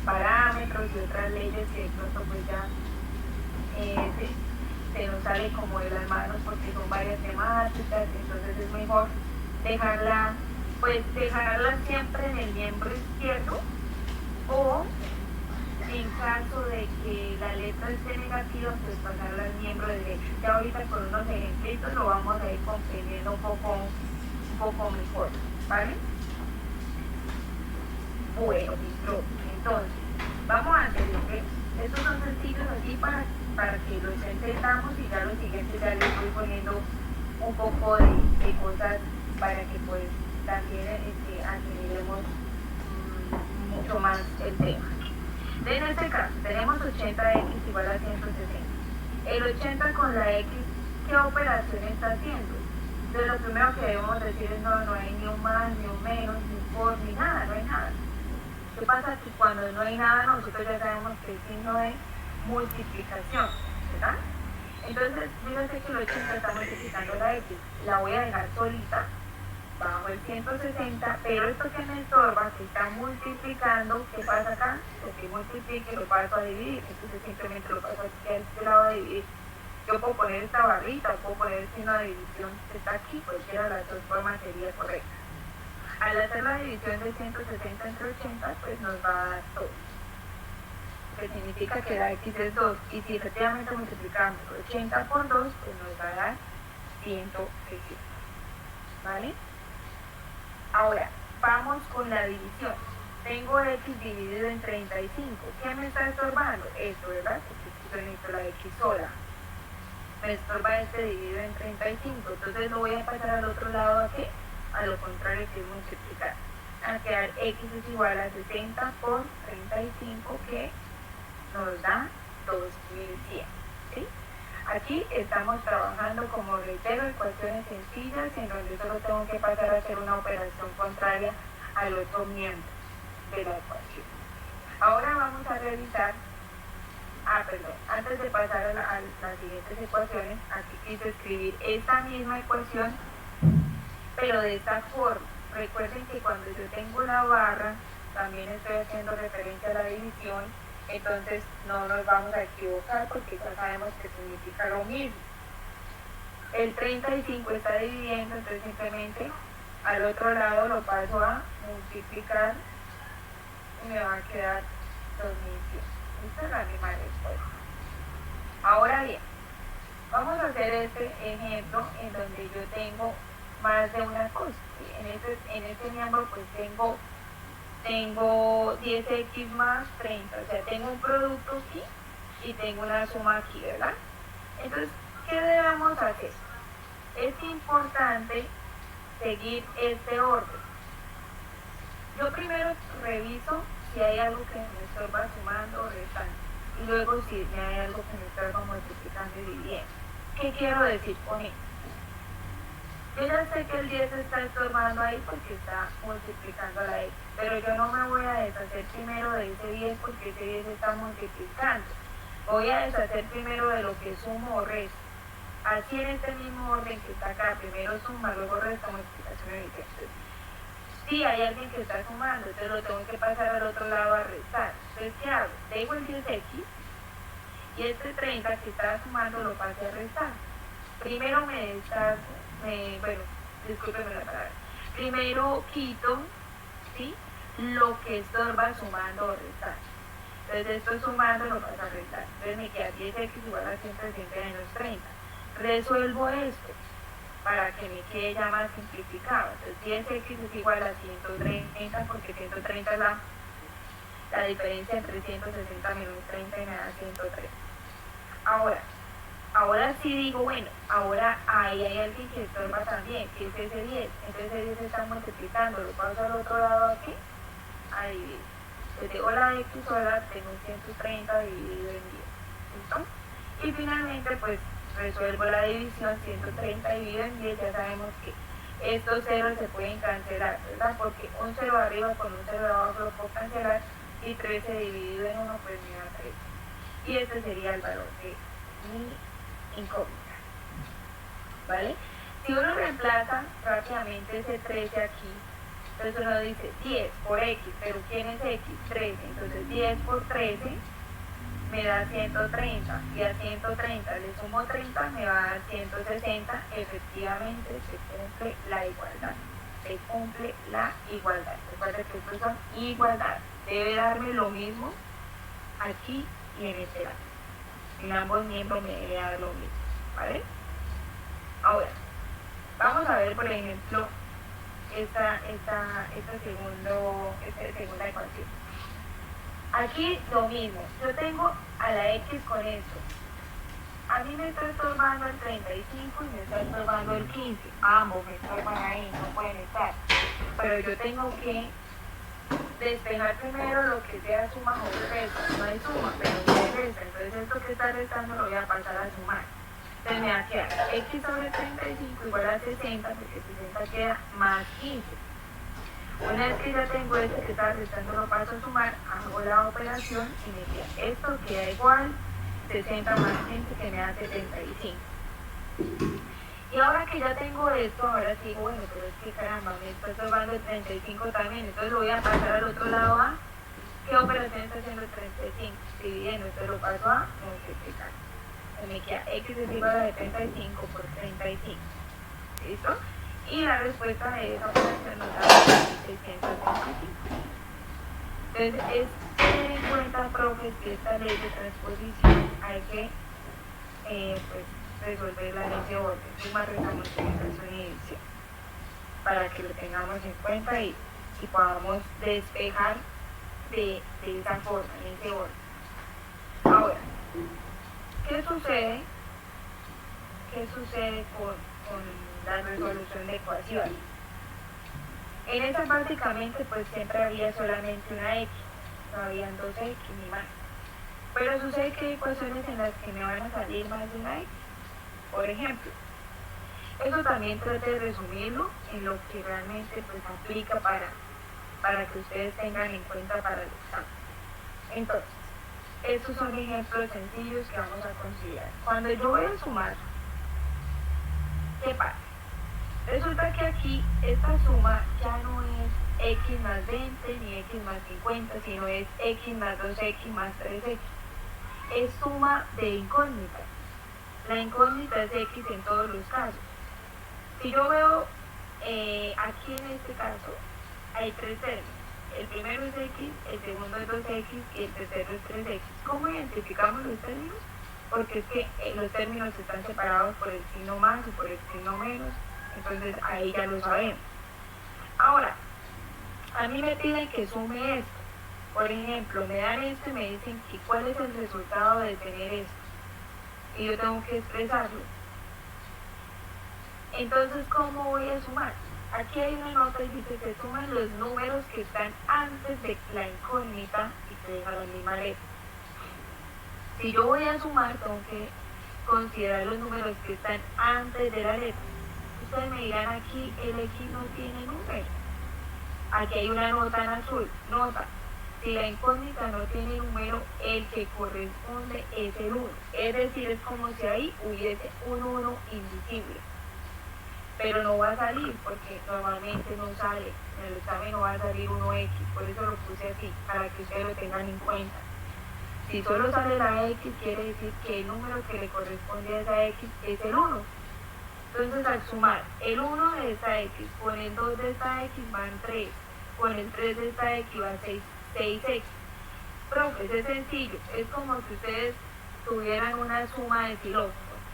parámetros y otras leyes que de pronto pues ya se nos sale como de las manos porque son varias temáticas, entonces es mejor dejarla siempre en el miembro izquierdo, o en caso de que la letra esté negativa, pues pasarla al miembro derecho. Ya ahorita con unos ejemplitos lo vamos a ir comprendiendo un poco mejor, ¿vale? Bueno, listo. Entonces, vamos a hacer estos son sencillos así para que los entendamos, y ya los siguientes ya les voy poniendo un poco de cosas para que pues también aceleremos mucho más el tema. En este caso tenemos 80x igual a 160. El 80 con la x, ¿qué operación está haciendo? Entonces lo primero que debemos decir es no hay ni un más, ni un menos, ni un por, ni nada, no hay nada. ¿Qué pasa? Que cuando no hay nada nosotros ya sabemos que el signo de multiplicación, ¿verdad? Entonces, fíjense que el 80 está multiplicando la x, la voy a dejar solita bajo el 160, pero esto que me estorba, que está multiplicando, ¿qué pasa acá? Lo que multiplique lo paso a dividir, entonces simplemente lo paso aquí a este lado a dividir. Yo puedo poner esta barrita, o puedo poner el signo de división que está aquí, cualquiera de las dos formas sería correcta. Al hacer la división de 160 entre 80, pues nos va a dar 2, que significa que la x es 2, y si efectivamente multiplicamos 80 por 2, pues nos va a dar 160, ¿vale? Ahora, vamos con la división. Tengo x dividido en 35. ¿Qué me está estorbando? Esto, ¿verdad? Porque yo necesito la x sola. Me estorba este dividido en 35. Entonces lo voy a pasar al otro lado aquí. A lo contrario, que es multiplicar. A quedar x es igual a 60 por 35, que nos da 2100. ¿Sí? Aquí estamos trabajando, como reitero, ecuaciones sencillas en donde solo tengo que pasar a hacer una operación contraria al otro miembro de la ecuación. Ahora vamos a revisar, antes de pasar a las siguientes ecuaciones, aquí quise escribir esta misma ecuación, pero de esta forma. Recuerden que cuando yo tengo la barra, también estoy haciendo referencia a la división. Entonces no nos vamos a equivocar porque ya sabemos que significa lo mismo. El 35 está dividiendo, entonces simplemente al otro lado lo paso a multiplicar y me va a quedar 2100. Esta es la misma respuesta. Ahora bien, vamos a hacer este ejemplo en donde yo tengo más de una cosa. En este miembro pues tengo 10x más 30, o sea, tengo un producto aquí y tengo una suma aquí, ¿verdad? Entonces, ¿qué debemos hacer? Es importante seguir este orden. Yo primero reviso si hay algo que me estorba sumando o restando, y luego si me hay algo que me estorba multiplicando y dividiendo. ¿Qué quiero decir con esto? Yo ya sé que el 10 está estorbando ahí porque está multiplicando a la x, pero yo no me voy a deshacer primero de ese 10 porque ese 10 está multiplicando. Voy a deshacer primero de lo que sumo o resto. Así en este mismo orden que está acá, primero suma, luego resta, multiplicación y división. Si hay alguien que está sumando, entonces lo tengo que pasar al otro lado a restar. Entonces, ¿qué hago? Dejo el 10x y este 30 que estaba sumando lo pasé a restar. Primero discúlpeme la palabra. Primero quito, ¿sí?, lo que estorba sumando o restando. Entonces esto sumando lo paso a restar. Entonces me queda 10x igual a 160 menos 30. Resuelvo esto para que me quede ya más simplificado. Entonces 10x es igual a 130 porque 130 es La diferencia entre 160 menos 30 me da 103. Ahora sí digo, bueno, ahora ahí hay alguien que estorba también, que es ese 10. Entonces ese 10 se está multiplicando, lo paso al otro lado aquí, a dividir. Entonces digo la x, ahora tengo 130 dividido en 10. ¿Listo? Y finalmente pues resuelvo la división, 130 dividido en 10, ya sabemos que estos ceros se pueden cancelar, ¿verdad? Porque un 0 arriba con un 0 abajo lo puedo cancelar, y 13 dividido en 1 pues me da 13. Y este sería el valor de mi incógnita, ¿vale? Si uno reemplaza rápidamente ese 13 aquí, entonces uno dice 10 por x, pero ¿quién es x? 13, entonces 10 por 13 me da 130, y a 130 le sumo 30, me va a dar 160, efectivamente se cumple la igualdad. Se cumple la igualdad. Recuerda que estos son igualdad. Debe darme lo mismo aquí y en este lado. En ambos miembros me debe dar lo mismo, ¿vale? Ahora, vamos a ver, por ejemplo, esta segunda ecuación. Aquí lo mismo, yo tengo a la x con esto. A mí me está estorbando el 35 y me está estorbando el 15. Ambos me estorban ahí, no pueden estar. Pero yo tengo que despejar primero lo que sea suma o resta. No hay suma, pero no hay resta. Entonces esto que está restando lo voy a pasar a sumar. Entonces me va a quedar x sobre 35 igual a 60, porque 60 queda más 15. Una vez que ya tengo esto que está restando, lo paso a sumar, hago la operación y me queda esto, queda igual 60 más 15, que me da 75. Y ahora que ya tengo esto, ahora sí digo, bueno, pero es que caramba, me está estorbando el 35 también, entonces lo voy a pasar al otro lado a, ¿qué operación está haciendo el 35? Dividiendo, entonces lo paso a multiplicar. Entonces me queda x es igual a 75 por 35. ¿Listo? Y la respuesta de esa operación nos da 625. Entonces es tener en cuenta, profes, que esta ley de transposición hay que pues, resolver la ley de orden, suma, resta, multiplicación y división, para que lo tengamos en cuenta y podamos despejar de esa forma, en ese orden. Ahora, ¿qué sucede con la resolución de ecuaciones? En esa básicamente pues siempre había solamente una x, no habían dos x ni más. Pero sucede que hay ecuaciones en las que me van a salir más de una x. Por ejemplo, eso también trate de resumirlo en lo que realmente pues aplica para que ustedes tengan en cuenta para el examen. Entonces, estos son ejemplos sencillos que vamos a considerar. Cuando yo voy a sumar, ¿qué pasa? Resulta que aquí esta suma ya no es x más 20 ni x más 50, sino es x más 2x más 3x. Es suma de incógnita. La incógnita es x en todos los casos. Si yo veo aquí en este caso, hay tres términos. El primero es x, el segundo es 2x y el tercero es 3x. ¿Cómo identificamos los términos? Porque es que los términos están separados por el signo más y por el signo menos. Entonces ahí ya lo sabemos. Ahora, a mí me piden que sume esto. Por ejemplo, me dan esto y me dicen que cuál es el resultado de tener esto. Y yo tengo que expresarlo. Entonces, ¿cómo voy a sumar? Aquí hay una nota y dice que suman los números que están antes de la incógnita y que deja la misma letra. Si yo voy a sumar, tengo que considerar los números que están antes de la letra. Ustedes me dirán, aquí el x no tiene número. Aquí hay una nota en azul. Nota, si la incógnita no tiene número, el que corresponde es el 1. Es decir, es como si ahí hubiese un 1 invisible. Pero no va a salir porque normalmente no sale. En el examen no va a salir 1x. Por eso lo puse así, para que ustedes lo tengan en cuenta. Si solo sale la x, quiere decir que el número que le corresponde a esa x es el 1. Entonces, al sumar el 1 de esta x con el 2 de esta x van 3, con el 3 de esta x van 6x. Profes, es sencillo, es como si ustedes tuvieran una suma de xilófonos.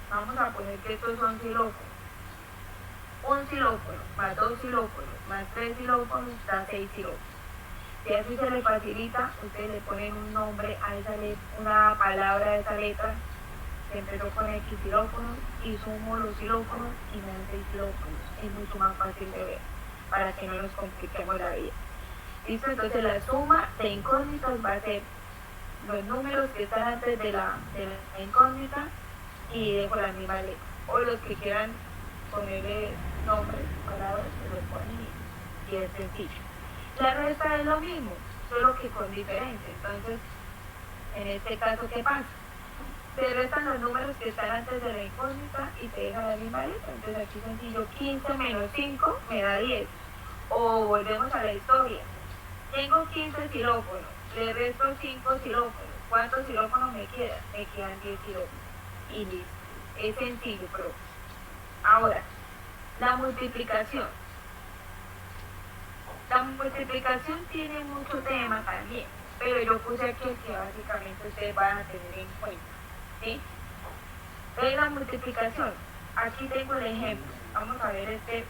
Vamos a poner que estos son xilófonos. Un xilófono más 2 xilófonos más 3 xilófonos da 6 xilófonos. Si así se le facilita, ustedes le ponen un nombre a esa una palabra de esa letra que empezó con X xilófonos y sumo los xilófonos y me dan 6 xilófonos. Es mucho más fácil de ver para que no nos compliquemos la vida. ¿Listo? Entonces la suma de incógnitas va a ser los números que están antes de la incógnita y dejo la misma letra. O los que quieran ponerle nombres, palabras, se lo ponen y es sencillo. La resta es lo mismo, solo que con diferencia. Entonces, en este caso, ¿qué pasa? Se restan los números que están antes de la incógnita y se deja la misma letra. Entonces aquí sencillo, 15 menos 5 me da 10. O volvemos a la historia. Tengo 15 xilófonos, le resto 5 xilófonos. ¿Cuántos xilófonos me quedan? Me quedan 10 xilófonos. Y listo. Es sencillo, pero ahora, la multiplicación. La multiplicación tiene mucho tema también, pero yo puse aquí el que básicamente ustedes van a tener en cuenta. ¿Sí? De la multiplicación, aquí tengo el ejemplo. Vamos a ver este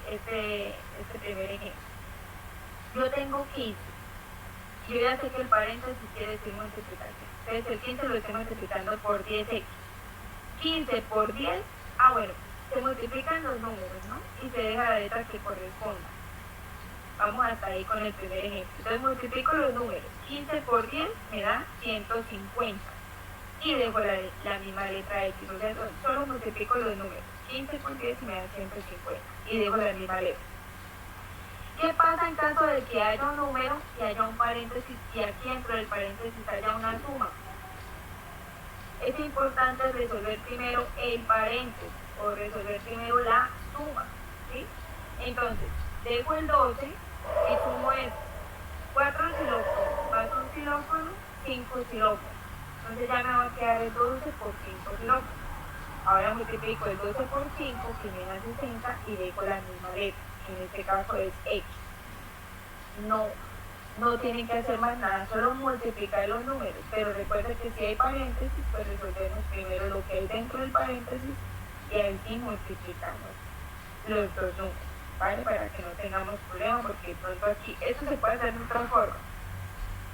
primer ejemplo. Yo tengo 15. Yo ya sé que el paréntesis quiere decir multiplicación. Entonces el 15 lo estoy multiplicando por 10x. 15 por 10, bueno, se multiplican los números, ¿no? Y se deja la letra que corresponda. Vamos hasta ahí con el primer ejemplo. Entonces multiplico los números. 15 por 10 me da 150. Y dejo la misma letra X. O sea, solo multiplico los números. 15 por 10 me da 150. Y dejo la misma letra. ¿Qué pasa en caso de que haya un número y haya un paréntesis y aquí dentro del paréntesis haya una suma? Es importante resolver primero el paréntesis o resolver primero la suma, ¿sí? Entonces, dejo el 12 y sumo esto. 4 xilófonos más un xilófono, 5 xilófonos. Entonces ya me va a quedar el 12 por 5 xilófonos. Ahora multiplico el 12 por 5, que me da 60, y dejo la misma letra, que en este caso es X. No tienen que hacer más nada, solo multiplicar los números, pero recuerden que si hay paréntesis, pues resolvemos primero lo que hay dentro del paréntesis y ahí sí multiplicamos los dos números, ¿vale? Para que no tengamos problemas, porque de pronto aquí, eso se puede hacer de otra forma,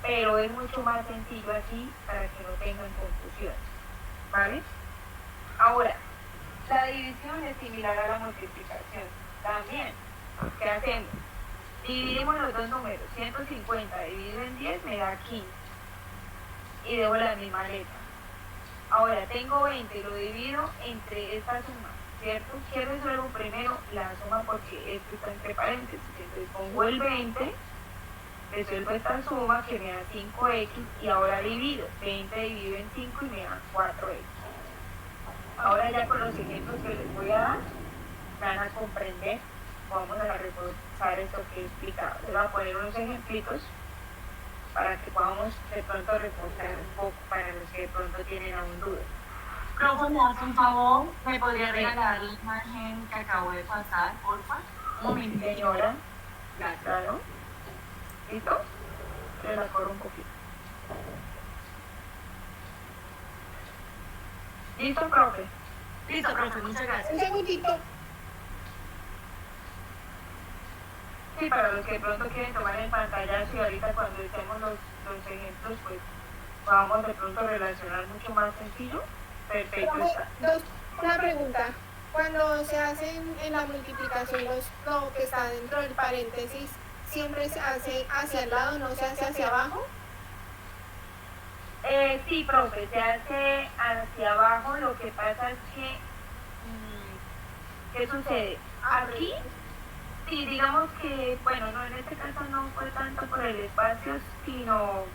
pero es mucho más sencillo así para que no tengan confusión, ¿vale? Ahora, la división es similar a la multiplicación, también, ¿qué hacemos? Dividimos los dos números, 150 dividido en 10 me da 15 y dejo la misma letra. Ahora tengo 20, lo divido entre esta suma, ¿cierto? ¿Qué resuelvo primero? La suma, porque esto está entre paréntesis, entonces pongo el 20, resuelvo esta suma que me da 5x y ahora divido, 20 dividido en 5 y me da 4x. Ahora ya con los ejemplos que les voy a dar, van a comprender. Vamos a reforzar esto que he explicado. Les voy a poner unos ejemplitos para que podamos de pronto reforzar un poco para los que de pronto tienen aún dudas. Profe, ¿me hace un favor? ¿Me podría regalar la imagen que acabo de pasar, porfa? Un momento. Señora, claro. ¿Listo? Se la corro un poquito. ¿Listo, profe? Listo, profe, muchas gracias. Un segundito. Sí, para los que de pronto quieren tomar en pantalla, y ahorita cuando estemos los ejemplos, pues vamos de pronto a relacionar mucho más sencillo. Perfecto está. Una pregunta. Cuando se hacen en la multiplicación lo que está dentro del paréntesis, ¿siempre se hace hacia el lado, no se hace hacia abajo? Sí, profe, se hace hacia abajo. Lo que pasa es que, ¿qué sucede? Aquí, sí, digamos que, bueno, no, en este caso no fue tanto por el espacio, sino,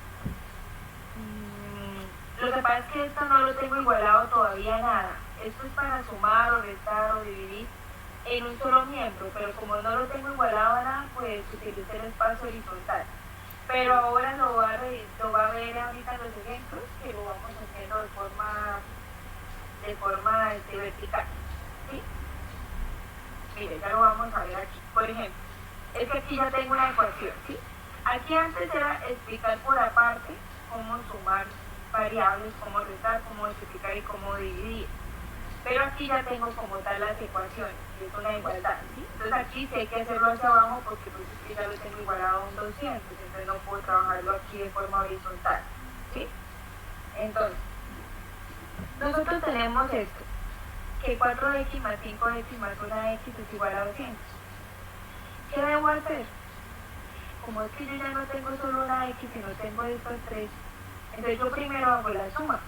lo que pasa es que esto no lo tengo igualado todavía nada. Esto es para sumar o restar o dividir en un solo miembro, pero como no lo tengo igualado a nada, pues utilicé el espacio horizontal. Pero ahora lo va a ver ahorita en los ejemplos, que lo vamos haciendo de forma vertical, ¿sí? Mire, ya lo vamos a ver aquí. Por ejemplo, es que aquí ya tengo una ecuación, ¿sí? Aquí antes era explicar por aparte cómo sumar variables, cómo restar, cómo multiplicar y cómo dividir. Pero aquí ya tengo como tal las ecuaciones, y es una igualdad, ¿sí? Entonces aquí sí hay que hacerlo hacia abajo porque pues es que ya lo tengo igualado a un 200, entonces no puedo trabajarlo aquí de forma horizontal, ¿sí? Entonces, nosotros tenemos esto, que 4x más 5x más 1x es igual a 200. ¿Qué debo hacer? Como es que yo ya no tengo solo una x, sino tengo estos tres, entonces yo primero hago la suma.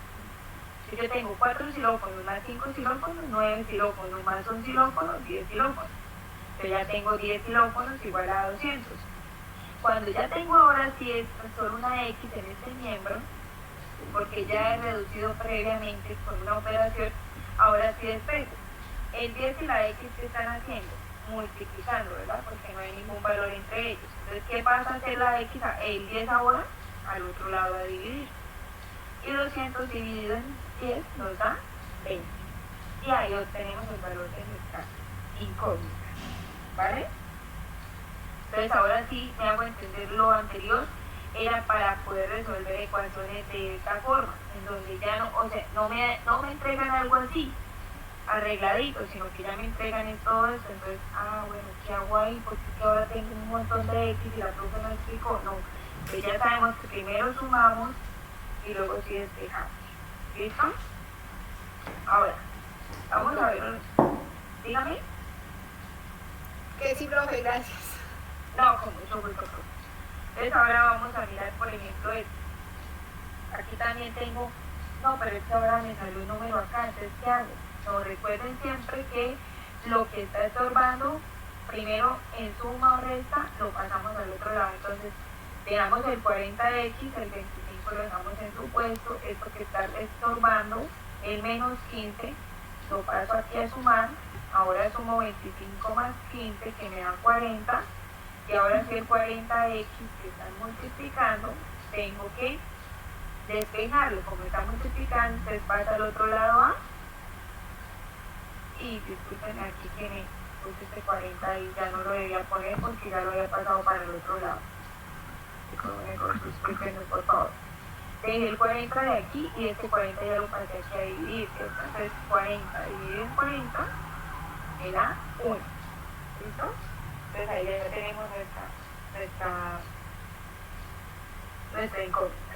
Si yo tengo 4 xilófonos más 5 xilófonos, 9 xilófonos más 1 xilófono, 10 xilófonos. Yo ya tengo 10 xilófonos igual a 200. Cuando ya tengo ahora sí solo una x en este miembro, porque ya he reducido previamente con una operación, ahora sí despejo. El 10 y la x que están haciendo, multiplicando, ¿verdad? Porque no hay ningún valor entre ellos. Entonces, ¿qué pasa a hacer la x? El 10 ahora al otro lado a dividir. Y 200 dividido en 10 nos da 20. Y ahí obtenemos el valor de nuestra incógnita. ¿Vale? Entonces ahora sí me hago entender lo anterior, era para poder resolver ecuaciones de esta forma, en donde ya no, o sea, no me entregan algo así, arregladito, sino que ya me entregan en todo esto. Entonces, bueno, ¿qué hago ahí? Porque es que ahora tengo un montón de x y la profe no explicó. No, pues ya sabemos que primero sumamos y luego sí despejamos. ¿Listo? Ahora, vamos a ver. Dígame. Que sí, profe, gracias. No, con mucho gusto. Entonces ahora vamos a mirar, por ejemplo, esto. Aquí también tengo, no, pero es que ahora me salió un número acá, entonces ¿qué hago? No, recuerden siempre que lo que está estorbando, primero en suma o resta, lo pasamos al otro lado. Entonces, veamos el 40x, el 25 lo dejamos en su puesto, esto que está estorbando, el menos 15, lo paso aquí a sumar, ahora sumo 25 más 15 que me da 40, y ahora si el 40x que están multiplicando, tengo que despejarlo, como está multiplicando, entonces pasa al otro lado a, y disculpen aquí que me puse este 40 y ya no lo debía poner porque ya lo había pasado para el otro lado. Disculpenme por favor. Dejé el 40 de aquí y este 40 ya lo pasé aquí a dividir, ¿cierto? Entonces 40 dividido en 40 me da 1. ¿Listo? Entonces ahí ya tenemos nuestra incógnita.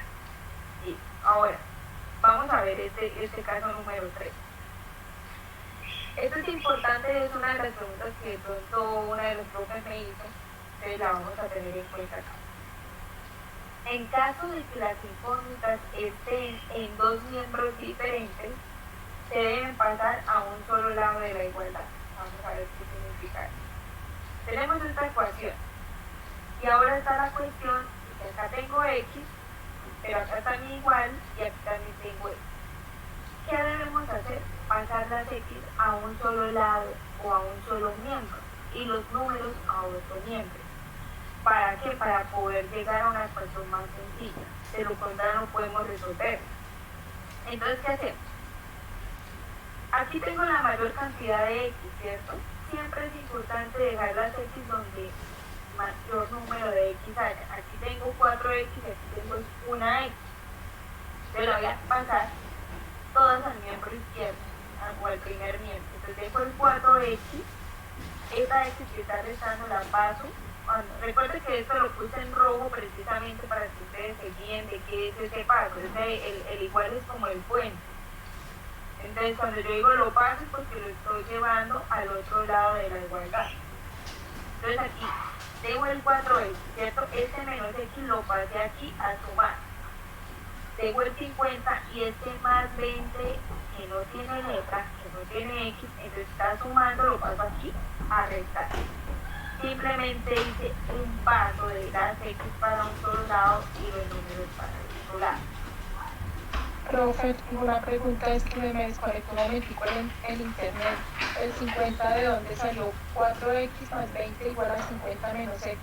Y ahora, vamos a ver este caso número 3. Esto es importante, es una de las preguntas que de pronto una de los profes me hizo, entonces la vamos a tener en cuenta acá. En caso de que las incógnitas estén en dos miembros diferentes, se deben pasar a un solo lado de la igualdad. Vamos a ver qué significa eso. Tenemos esta ecuación. Y ahora está la cuestión, que acá tengo x, pero acá también igual, y aquí también tengo x. ¿Qué debemos hacer? Pasar las x a un solo lado o a un solo miembro, y los números a otro miembro. ¿Para qué? Para poder llegar a una ecuación más sencilla. De lo contrario no podemos resolver. Entonces, ¿qué hacemos? Aquí tengo la mayor cantidad de x, ¿cierto? Siempre es importante dejar las x donde mayor número de x haya. Aquí tengo 4x, aquí tengo una x. Yo la voy a pasar todas al miembro izquierdo, o al primer miembro. Entonces dejo el 4x, esta x que está restando la paso. Recuerden que esto lo puse en rojo precisamente para que ustedes se guíen de qué es ese paso. El igual es como el puente. Entonces cuando yo digo lo paso es porque lo estoy llevando al otro lado de la igualdad. Entonces aquí tengo el 4x, ¿cierto? Este menos x lo pasé aquí a sumar. Tengo el 50 y este más 20 que no tiene letra, que no tiene x, entonces está sumando, lo paso aquí a restar. Simplemente hice un paso de las x para un solo lado y los números para el otro lado. Profe, tengo una pregunta, es que me desconectó un momentico el internet. ¿El 50 de dónde salió? 4x más 20 igual a 50 menos x.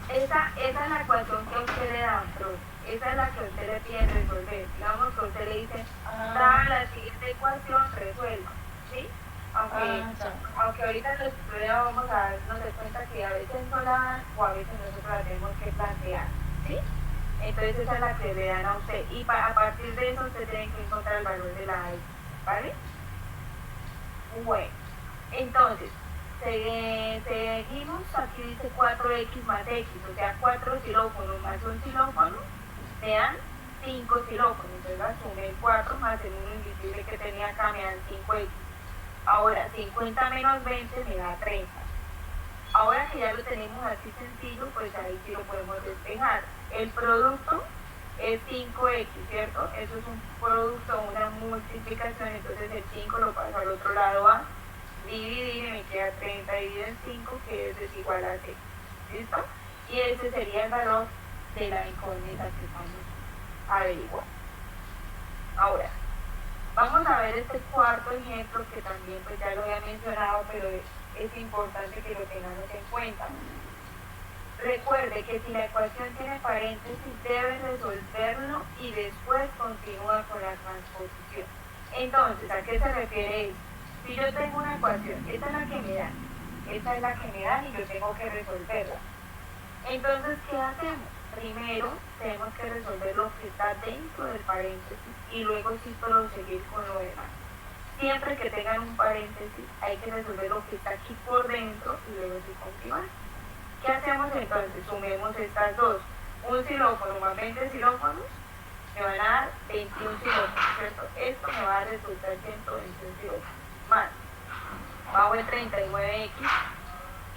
Esa es la ecuación que a usted le dan, profe. Esa es la que a usted le piden resolver. Digamos que a usted le dice, dada la siguiente ecuación, resuelva. ¿Sí? Aunque ahorita en la prueba vamos a darnos de cuenta que a veces no la dan o a veces nosotros la tenemos que plantear. ¿Sí? Entonces esa es la que le dan a usted. Y a partir de eso usted tiene que encontrar el valor de la x. ¿vale? Bueno, entonces, seguimos, aquí dice 4x más x, o sea, 4 xilófonos más un xilófono me dan 5 xilófonos, entonces asume 4 más el 1 invisible que tenía acá me dan 5x. Ahora, 50 menos 20 me da 30. Ahora que ya lo tenemos así sencillo, pues ahí sí lo podemos despejar. El producto es 5x, ¿cierto? Eso es un producto, una multiplicación, entonces el 5 lo paso al otro lado a dividir y me queda 30 dividido en 5, que es igual a 6. ¿Listo? Y ese sería el valor de la incógnita que estamos averiguando. Ahora, vamos a ver este cuarto ejemplo que también pues ya lo había mencionado, pero es importante que lo tengamos en cuenta. Recuerde que si la ecuación tiene paréntesis, debe resolverlo y después continúa con la transposición. Entonces, ¿a qué se refiere esto? Si yo tengo una ecuación, esta es la que me dan, esta es la que me dan y yo tengo que resolverla. Entonces, ¿qué hacemos? Primero tenemos que resolver lo que está dentro del paréntesis y luego sí proseguir con lo demás. Siempre que tengan un paréntesis hay que resolver lo que está aquí por dentro y luego sí continuar. ¿Qué hacemos entonces? Sumemos estas dos. Un xilófono más 20 xilófonos me van a dar 21 xilófonos, ¿cierto? Esto me va a resultar 121 xilófonos más bajo el 39x.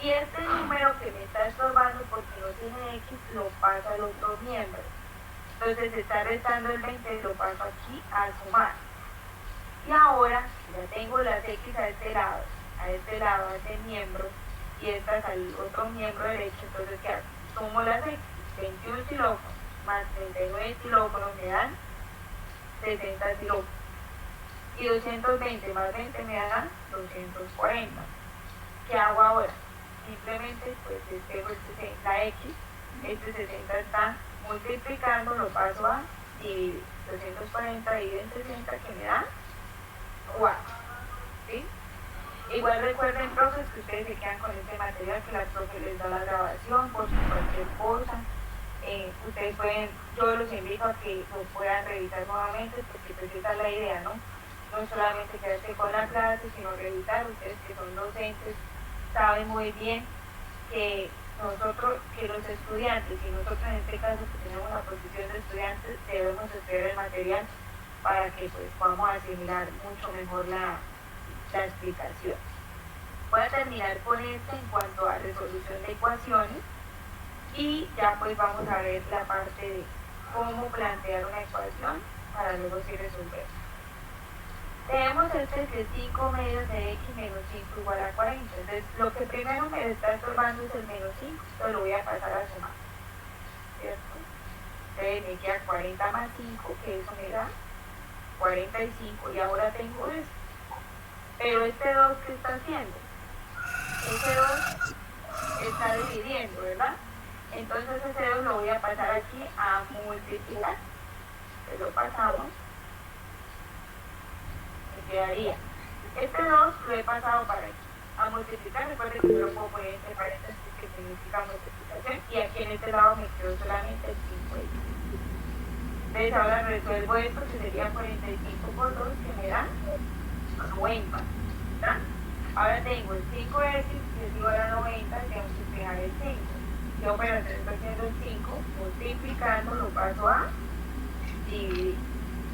Y este número que me está estorbando porque no tiene x lo paso al otro miembro. Entonces se está restando el 20, lo paso aquí a sumar. Y ahora ya tengo las x a este lado, a este miembro, y estas al otro miembro derecho. Entonces, ¿qué hago? Sumo las x, 21 xilófonos más 39 xilófonos me dan 60 xilófonos. Y 220 más 20 me dan 240. ¿Qué hago ahora? Simplemente pues la x, este 60 está multiplicando, lo paso a dividir. 240 dividido en 60 que me da 4. ¿Sí? Igual recuerden, profes, que ustedes se quedan con este material, que la profe les da la grabación por si cualquier cosa. Ustedes pueden, yo los invito a que lo puedan revisar nuevamente, porque pues esa es la idea, ¿no? No solamente quedarse con la clase, sino revisar. Ustedes que son docentes saben muy bien que nosotros, que los estudiantes, y nosotros en este caso que tenemos la posición de estudiantes, debemos estudiar el material para que pues podamos asimilar mucho mejor la explicación. Voy a terminar con esto en cuanto a resolución de ecuaciones y ya pues vamos a ver la parte de cómo plantear una ecuación para luego sí resolver. Tenemos este que es 5 medios de x menos 5 igual a 40. Entonces, lo que primero me está estorbando es el menos 5. Entonces, lo voy a pasar a sumar. ¿Cierto? Entonces, me queda 40 más 5, que eso me da 45. Y ahora tengo esto. Pero este 2, ¿qué está haciendo? Este 2 está dividiendo, ¿verdad? Entonces, ese 2 lo voy a pasar aquí a multiplicar. Entonces, lo pasamos. Quedaría este 2 lo he pasado para aquí a multiplicar. Recuerden que yo lo puedo poner entre paréntesis que significa multiplicación y aquí en este lado me quedó solamente el 5x. Entonces ahora resuelvo esto, que sería 45 por 2, que me da 90, ¿verdad? Ahora tengo el 5x que es igual a 90, tengo que despejar el 5. ¿Qué operación estoy haciendo el 5? Multiplicando, lo paso a dividir.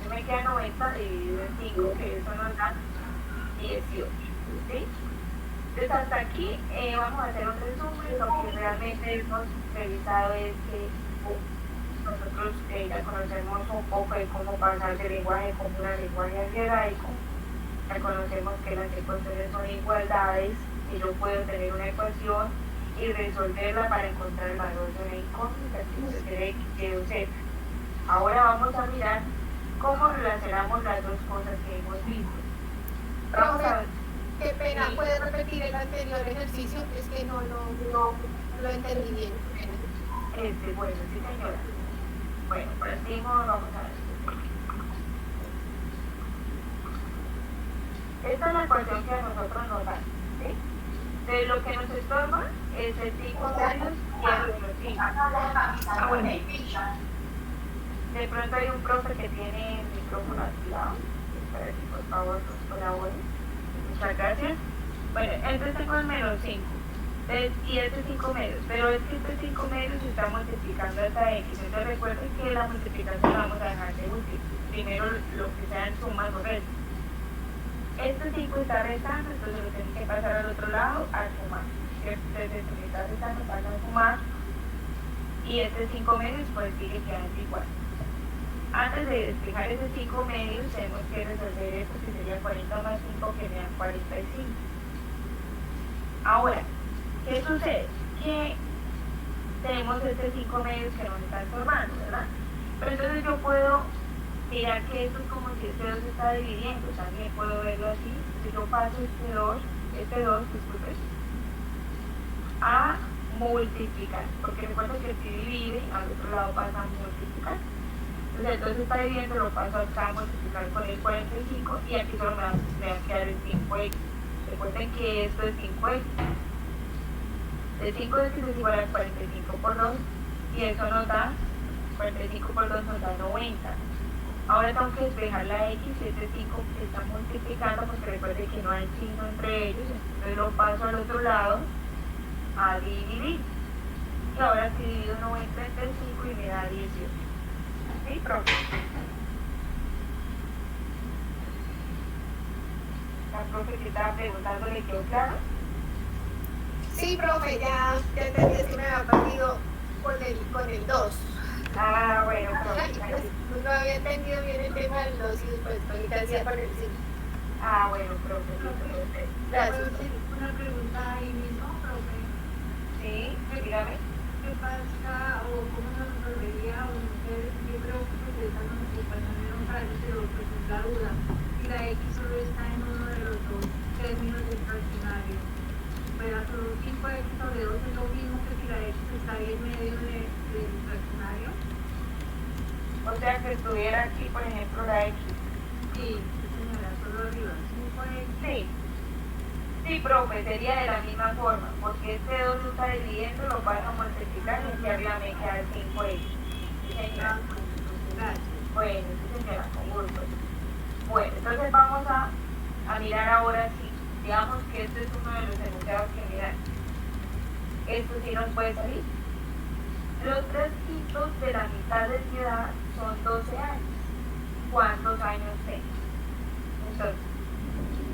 Me queda 90 dividido en 5, que eso nos da 18. ¿Sí? Entonces hasta aquí vamos a hacer un resumen. Lo que realmente hemos revisado es que nosotros ya conocemos un poco de cómo pasar de lenguaje común al lenguaje algebraico. Ya conocemos que las ecuaciones son igualdades, que yo puedo tener una ecuación y resolverla para encontrar el valor de una incógnita, que puede ser x, y o z. Ahora vamos a mirar cómo relacionamos las dos cosas que hemos visto. Vamos a ver. Qué pena, Sí. ¿puede repetir el anterior ejercicio? Es que no lo entendí bien. Bueno, sí señora. Bueno, partimos, vamos a ver. Esta es la ecuación que a nosotros nos dan, ¿sí? De lo que nos estorba es el 5 medios y el menos 5. De pronto hay un profe que tiene el micrófono activado. para que por favor nos colaboren. Muchas gracias. Bueno, entonces tengo el menos 5. Y este 5 medios, pero es que este 5 medios se está multiplicando hasta x. Entonces recuerden que la multiplicación la vamos a dejar de último. Primero lo que sean sumas o restas. Este 5 está restando, entonces lo tienen que pasar al otro lado a sumar. Entonces esto que está restando pasa a sumar. Y este 5 medios pues sigue quedando igual. Antes de despejar ese 5 medios tenemos que resolver esto que sería 40 más 5 que me dan 45. Ahora, ¿qué sucede? Que tenemos este 5 medios que nos están formando, ¿verdad? Pero entonces yo puedo mirar que esto es como si este 2 se está dividiendo, también puedo verlo así. Si yo paso este 2, disculpen, a multiplicar, porque recuerdo que si divide, al otro lado pasa a multiplicar. Entonces el 2 está dividiendo, lo paso acá a multiplicar con el 45 y aquí solo me va a quedar el 5x. Recuerden que esto es 5x. El 5x es igual a 45 por 2 y eso nos da, 45 por 2 nos da 90. Ahora tengo que despejar la x y este 5 se está multiplicando porque recuerden que no hay signo entre ellos, entonces lo paso al otro lado a dividir. Y ahora si divido 90 entre 5 y me da 18. ¿Sí, profe? La profe que estaba preguntando, ¿le quedó claro? Sí, profe, ya entendí, es que me había perdido con el 2. Ah, bueno, Ay, profe. pues, no había entendido bien el tema del 2 y después qué hacía con el 5. Ah, bueno, profe. Gracias. ¿Puedo hacer una pregunta ahí mismo, profe? Sí, dígame. ¿Qué pasa o cómo se resolvería? O no sé, yo creo que ustedes están en ocupación para eso, pero pues es la duda. Si la X solo está en uno de los dos términos del fraccionario, pero solo 5x sobre 2 es lo mismo que si la X está ahí en medio del fraccionario. O sea, que estuviera aquí, por ejemplo, la X. Sí, señora, solo arriba. 5x. Sí. Sí, profe, sería de la misma forma, porque este 2 lo está dividiendo, lo vas a multiplicar y aquí arriba me queda el 5x. Sí, señora. Gracias. Bueno, sí, señora, con gusto. Bueno, entonces vamos a mirar ahora si, digamos que este es uno de los enunciados que miran. Esto sí nos puede salir. Los 3/5 de la mitad de mi edad son 12 años. ¿Cuántos años tengo? Entonces,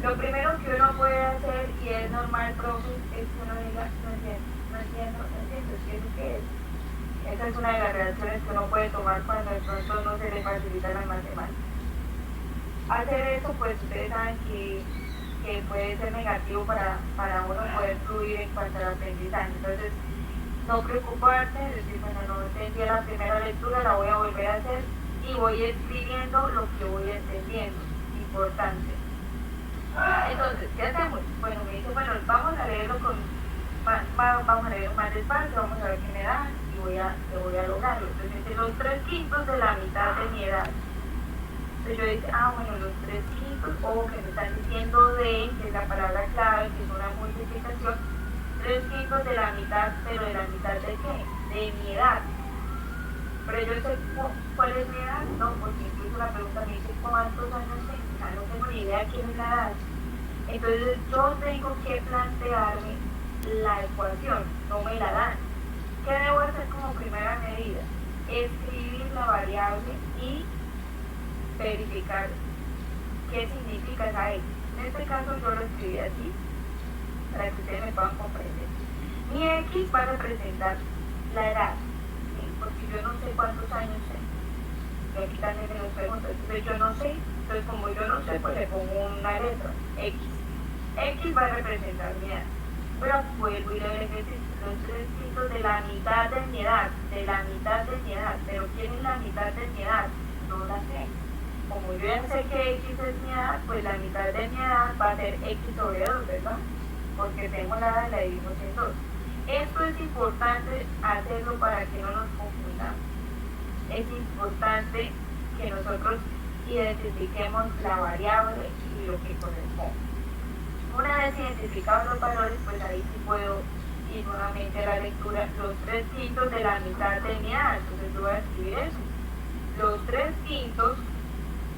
lo primero que uno puede hacer, y es normal, profe, es que uno diga, no entiendo, ¿qué es? Esa es una de las reacciones que uno puede tomar cuando de pronto no se le facilita la matemática. Hacer eso, pues ustedes saben que puede ser negativo para uno poder fluir en cuanto al aprendizaje. Entonces, no preocuparse, decir, bueno, no entendí la primera lectura, la voy a volver a hacer y voy escribiendo lo que voy entendiendo. Importante. Entonces, ¿qué hacemos? Bueno, me dice, bueno, vamos a leerlo vamos a leerlo más despacio, vamos a ver qué me da y voy a lograrlo. Entonces, dice, los 3/5 de la mitad de mi edad. Entonces yo dije, bueno, los 3/5, o que me están diciendo de, que es la palabra clave, que es una multiplicación, 3/5 de la mitad, pero de la mitad de qué? De mi edad. Pero yo sé cuál es mi edad, no, porque incluso la pregunta me dice cuántos años tengo, o sea, no tengo ni idea quién es la edad. Entonces yo tengo que plantearme la ecuación, no me la dan. ¿Qué debo hacer como primera medida? Escribir la variable y verificar qué significa esa X. En este caso yo lo escribí así, para que ustedes me puedan comprender. Mi X va a representar la edad, ¿sí? Porque yo no sé cuántos años tengo. Yo aquí también me los pregunto, entonces yo no sé, entonces como yo no sé, pues le pongo una letra, X. X va a representar mi edad. Pero vuelvo y le repito, los 3/5 de la mitad de mi edad, pero ¿quién es la mitad de mi edad? No la sé. Como yo ya sé que X es mi edad, pues la mitad de mi edad va a ser X sobre 2, ¿verdad? Porque tenemos la edad y la dividimos en 2. Esto es importante hacerlo para que no nos confundamos. Es importante que nosotros identifiquemos la variable y lo que corresponde. Una vez identificados los valores, pues ahí sí puedo ir nuevamente a la lectura, los 3/5 de la mitad de mi edad. Entonces yo voy a escribir eso. Los 3/5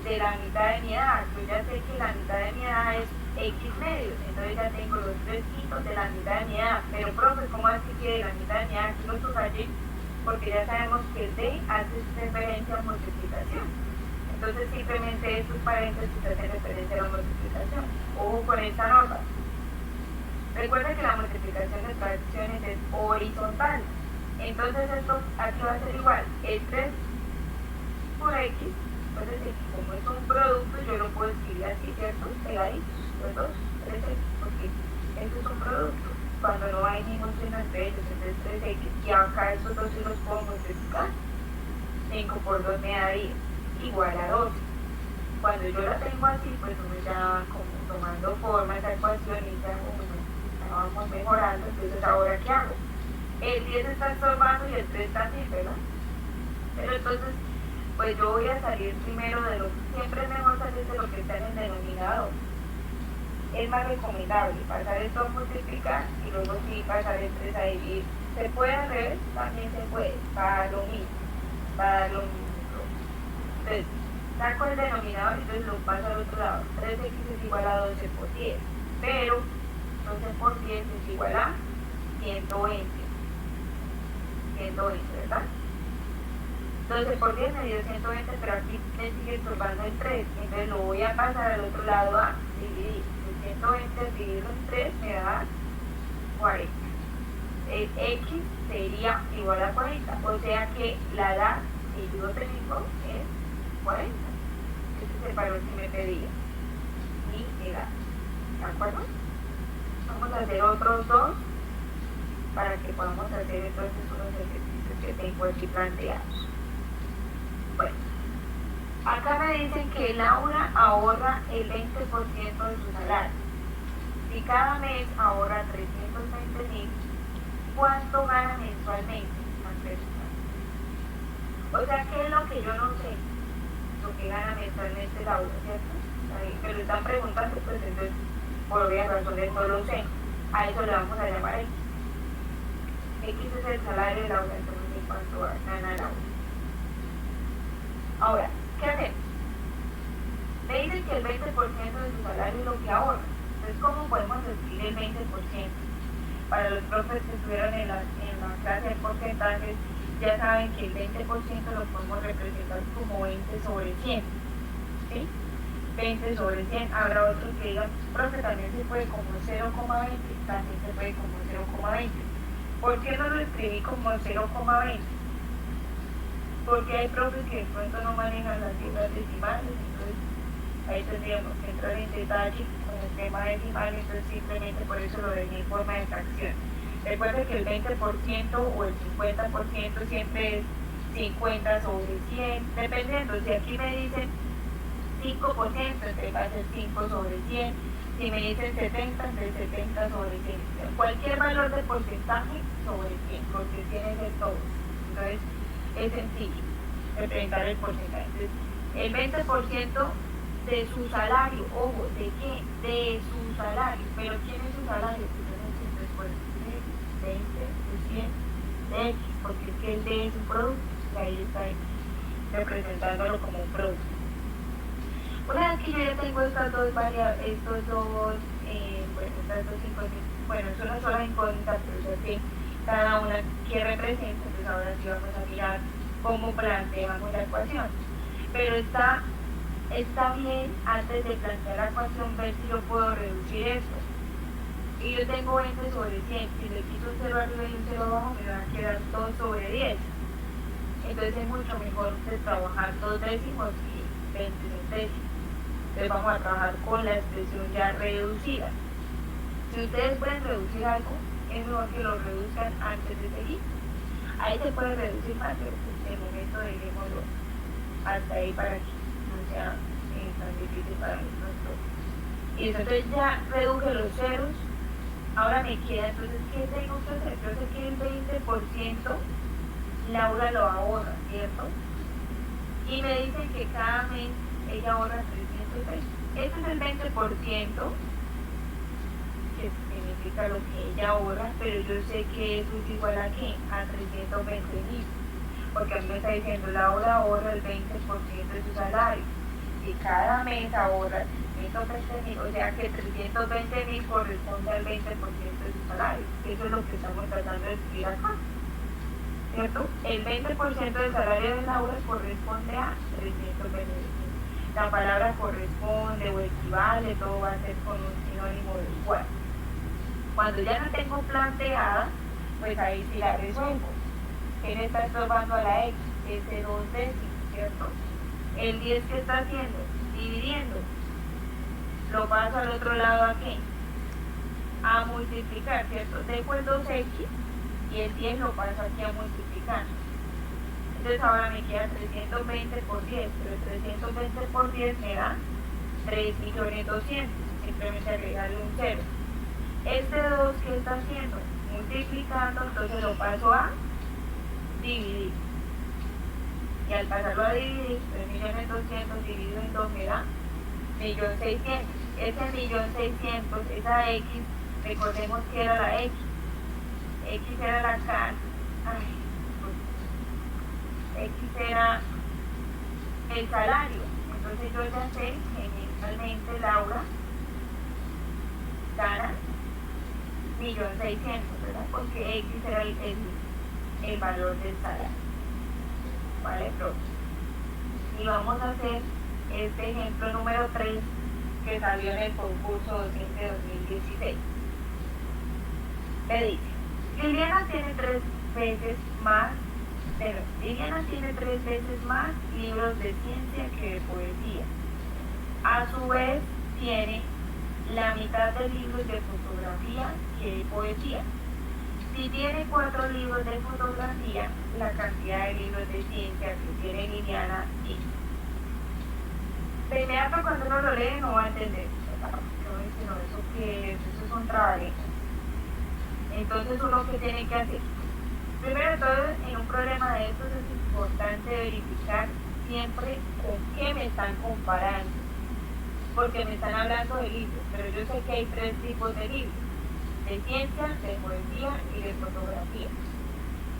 de la mitad de mi edad. Yo ya sé que la mitad de mi edad es X medios, entonces ya tengo los 3 quintos de la mitad de mi edad. Pero profe, ¿cómo es que quiere la mitad de mi edad? Aquí lo subrayé porque ya sabemos que el D hace referencia a multiplicación. Entonces simplemente estos paréntesis hacen referencia a la multiplicación. Ojo con esta nota. Recuerda que la multiplicación de fracciones es horizontal. Entonces esto aquí va a ser igual. El 3 por X, entonces X como es un producto, yo lo puedo escribir así, ¿cierto? Pegaditos, los dos, 3X, porque esto es un producto. Cuando no hay ningún signo entre ellos, entonces 3X, y acá estos dos sí los puedo multiplicar. 5 por 2 me da 10, igual a 12. Cuando yo la tengo así, pues uno ya como tomando forma esa ecuación y ya vamos mejorando. Entonces ahora ¿qué hago? El 10 está estorbando y el 3 también, ¿verdad? Pero entonces pues yo voy a salir primero de lo que siempre es mejor salir de lo que está en el denominador. Es más recomendable pasar esto a multiplicar y luego sí pasar el 3 a dividir. ¿Se puede al revés? También se puede, para lo mismo, para lo mismo. Entonces, saco el denominador y entonces lo paso al otro lado. 3x es igual a 12 por 10, pero 12 por 10 es igual a 120. 120, ¿verdad? 12 por 10 me dio 120, pero aquí me sigue estorbando el 3, entonces lo voy a pasar al otro lado a dividir. 120 dividido en 3 me da 40. El X sería igual a 40, o sea que la edad que yo tengo es 40. Ese es el valor que me pedía. Mi edad. ¿De acuerdo? Vamos a hacer otros dos para que podamos hacer entonces unos ejercicios que tengo aquí planteados. Bueno, acá me dicen que Laura ahorra el 20% de su salario. Si cada mes ahorra 320.000, ¿cuánto gana mensualmente? O sea, ¿qué es lo que yo no sé? Lo que gana mensualmente Laura, ¿cierto? Ahí me lo están preguntando, pues entonces, por obvias razones no lo sé. A eso le vamos a llamar X. X es el salario de Laura, entonces cuánto gana Laura. Ahora, ¿qué hacemos? Me dicen que el 20% de su salario es lo que ahorra. Entonces, ¿cómo podemos decir el 20%? Para los profes que estuvieron en la clase de porcentajes, ya saben que el 20% lo podemos representar como 20 sobre 100. ¿Sí? 20 sobre 100. Habrá otros que digan, profe, también se puede como 0,20, también se puede como 0,20. ¿Por qué no lo escribí como 0,20? Porque hay profes que de pronto no manejan las cifras decimales, entonces ahí tendríamos que entrar en detalle con el tema decimal, entonces simplemente por eso lo dejé en forma de fracción. Recuerden que el 20% o el 50% siempre es 50 sobre 100, dependiendo. Si aquí me dicen 5%, entonces va a ser 5 sobre 100. Si me dicen 70, entonces 70 sobre 100. Cualquier valor de porcentaje sobre 100, porque 100 es de todos. Entonces, es sencillo representar el porcentaje. Entonces, el 20% de su salario, ojo, ¿de qué? De su salario. ¿Pero quién es su salario? Entonces, pues, 20 de 100 de X, porque es que el D es un producto, y ahí está representándolo como un producto. Una vez que yo ya tengo estas dos variables, estas dos incógnitas, bueno, es una sola incógnita, pero ya sé cada una que representa, entonces ahora sí vamos a mirar cómo planteamos la ecuación. Pero está bien, antes de plantear la ecuación, ver si yo puedo reducir esto. Y yo tengo 20 sobre 100, si le quito un 0 arriba y un 0 abajo, me va a quedar 2 sobre 10. Entonces es mucho mejor trabajar 2 décimos y 20 centésimos. Entonces vamos a trabajar con la expresión ya reducida. Si ustedes pueden reducir algo, es mejor que lo reduzcan antes de seguir. Ahí se puede reducir más, pero de momento dejémoslo hasta ahí para que no sea tan difícil para nosotros. Y eso, entonces ya reduje los ceros. Ahora me queda, entonces, ¿qué tengo que hacer? Yo sé que el 20% Laura lo ahorra, ¿cierto? Y me dicen que cada mes ella ahorra 300 pesos. Ese es el 20%, que significa lo que ella ahorra, pero yo sé que eso es igual a ¿qué? A 320.000. Porque a mí me está diciendo, Laura ahorra el 20% de su salario. que cada mes ahorra 320.000, o sea que 320.000 corresponde al 20% de su salario. Eso es lo que estamos tratando de escribir acá, ¿cierto? El 20% del salario de Laura corresponde a 320.000. La palabra corresponde o equivale, todo va a ser con un sinónimo de igual. Cuando ya no tengo planteada, pues ahí sí la resuelvo. ¿Qué le está estorbando a la X? Ese 2 décimos, ¿cierto? El 10 que está haciendo, dividiendo, lo paso al otro lado ¿a qué? A multiplicar, ¿cierto? Dejo el 2x y el 10 lo paso aquí a multiplicar. Entonces ahora me queda 320 por 10, pero 320 por 10 me da 3.200.000, simplemente agregarle un 0. Este 2 que está haciendo, multiplicando, entonces lo paso a dividir. Y al pasarlo a dividir, 3.200.000 dividido en 2 me da 1.600.000. Ese 1.600.000, esa X, recordemos que era la X. X era la K. X era el salario. Entonces yo ya sé que mensualmente Laura gana 1.600.000, ¿verdad? Porque X era el valor del salario. ¿Vale, profe? Y vamos a hacer este ejemplo número 3 que salió en el concurso docente 2016. Me dice, Liliana tiene 3 veces más libros de ciencia que de poesía. A su vez, tiene la mitad de libros de fotografía que de poesía. Si tiene 4 libros de fotografía, la cantidad de libros de ciencia que tiene Liliana es. De inmediato cuando uno lo lee no va a entender. ¿Eso qué es? Eso son trabalenguas. Entonces uno ¿qué tiene que hacer? Primero de todo, en un problema de estos es importante verificar siempre con qué me están comparando. Porque me están hablando de libros, pero yo sé que hay 3 tipos de libros. De ciencia, de poesía y de fotografía.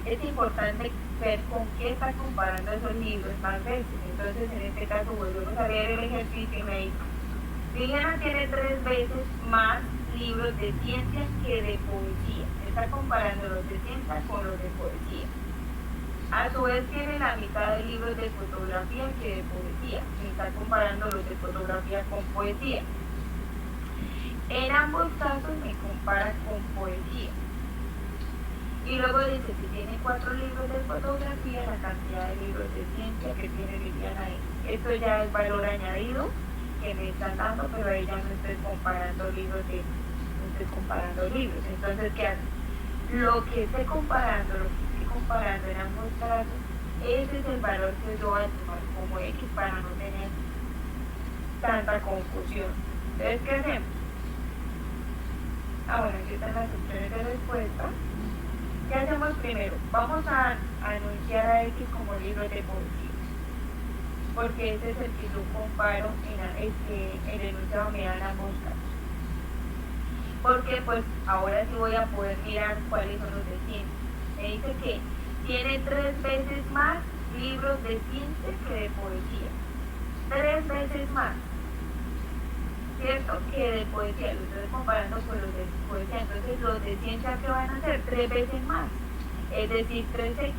Es importante ver con qué está comparando esos libros más veces. Entonces, en este caso, volvemos a leer el ejercicio y me dice, Liliana tiene 3 veces más libros de ciencia que de poesía. Está comparando los de ciencia con los de poesía. A su vez tiene la mitad de libros de fotografía que de poesía. Está comparando los de fotografía con poesía. En ambos casos me compara con poesía. Y luego dice, si tiene 4 libros de fotografía, la cantidad de libros de ciencia que tiene Liliana es. Esto ya es valor añadido que me están dando, pero ahí ya no estoy comparando libros. Entonces, ¿qué hace? Lo que esté comparando en ambos casos, ese es el valor que yo voy a tomar como X para no tener tanta confusión. Entonces, ¿qué hacemos? Bueno, aquí están las opciones de respuesta. ¿Qué hacemos primero? Vamos a anunciar a X como libro de poesía, porque ese es el que yo comparo en el enunciado me dan ambos casos. Porque pues ahora sí voy a poder mirar cuáles son los de ciencia. Me dice que tiene 3 veces más libros de ciencia que de poesía. 3 veces más. ¿Cierto? Que de poesía, lo estoy comparando con los de poesía, entonces los de ciencia que van a ser 3 veces más, es decir, 3X.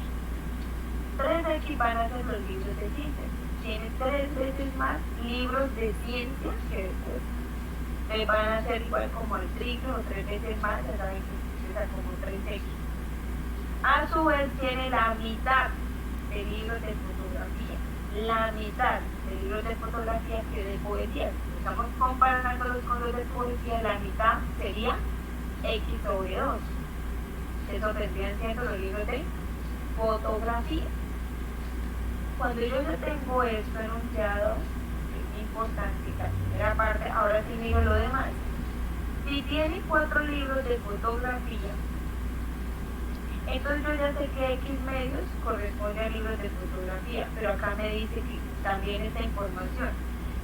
3X van a ser los libros de ciencia, tiene 3 veces más libros de ciencia que de poesía. Entonces van a ser igual como el triple o 3 veces más, ya saben que se utiliza como 3X. A su vez tiene la mitad de libros de fotografía, la mitad de libros de fotografía que de poesía. Estamos comparándolos con los de poesía, la mitad sería X sobre 2. Eso vendrían siendo los libros de fotografía. Cuando yo ya tengo esto enunciado, es importante la primera parte, ahora sí miro lo demás. Si tiene 4 libros de fotografía, entonces yo ya sé que X medios corresponde a libros de fotografía, pero acá me dice que también esta información.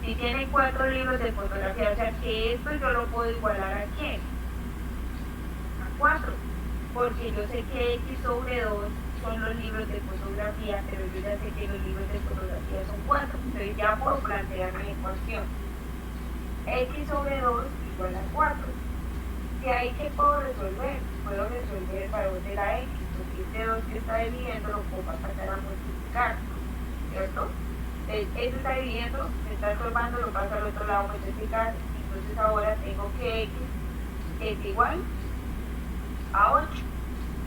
Si tiene 4 libros de fotografía, o sea que esto yo lo puedo igualar ¿a quién? A 4, porque yo sé que X sobre 2 son los libros de fotografía, pero yo ya sé que los libros de fotografía son 4, entonces ya puedo plantearme la ecuación. X sobre 2 igual a 4. ¿De ahí qué puedo resolver? Puedo resolver el valor de la X, porque este 2 que está dividiendo lo puedo pasar a multiplicar, ¿cierto? Eso está dividiendo, se está formando, lo paso al otro lado a multiplicar, entonces ahora tengo que X es igual a 8.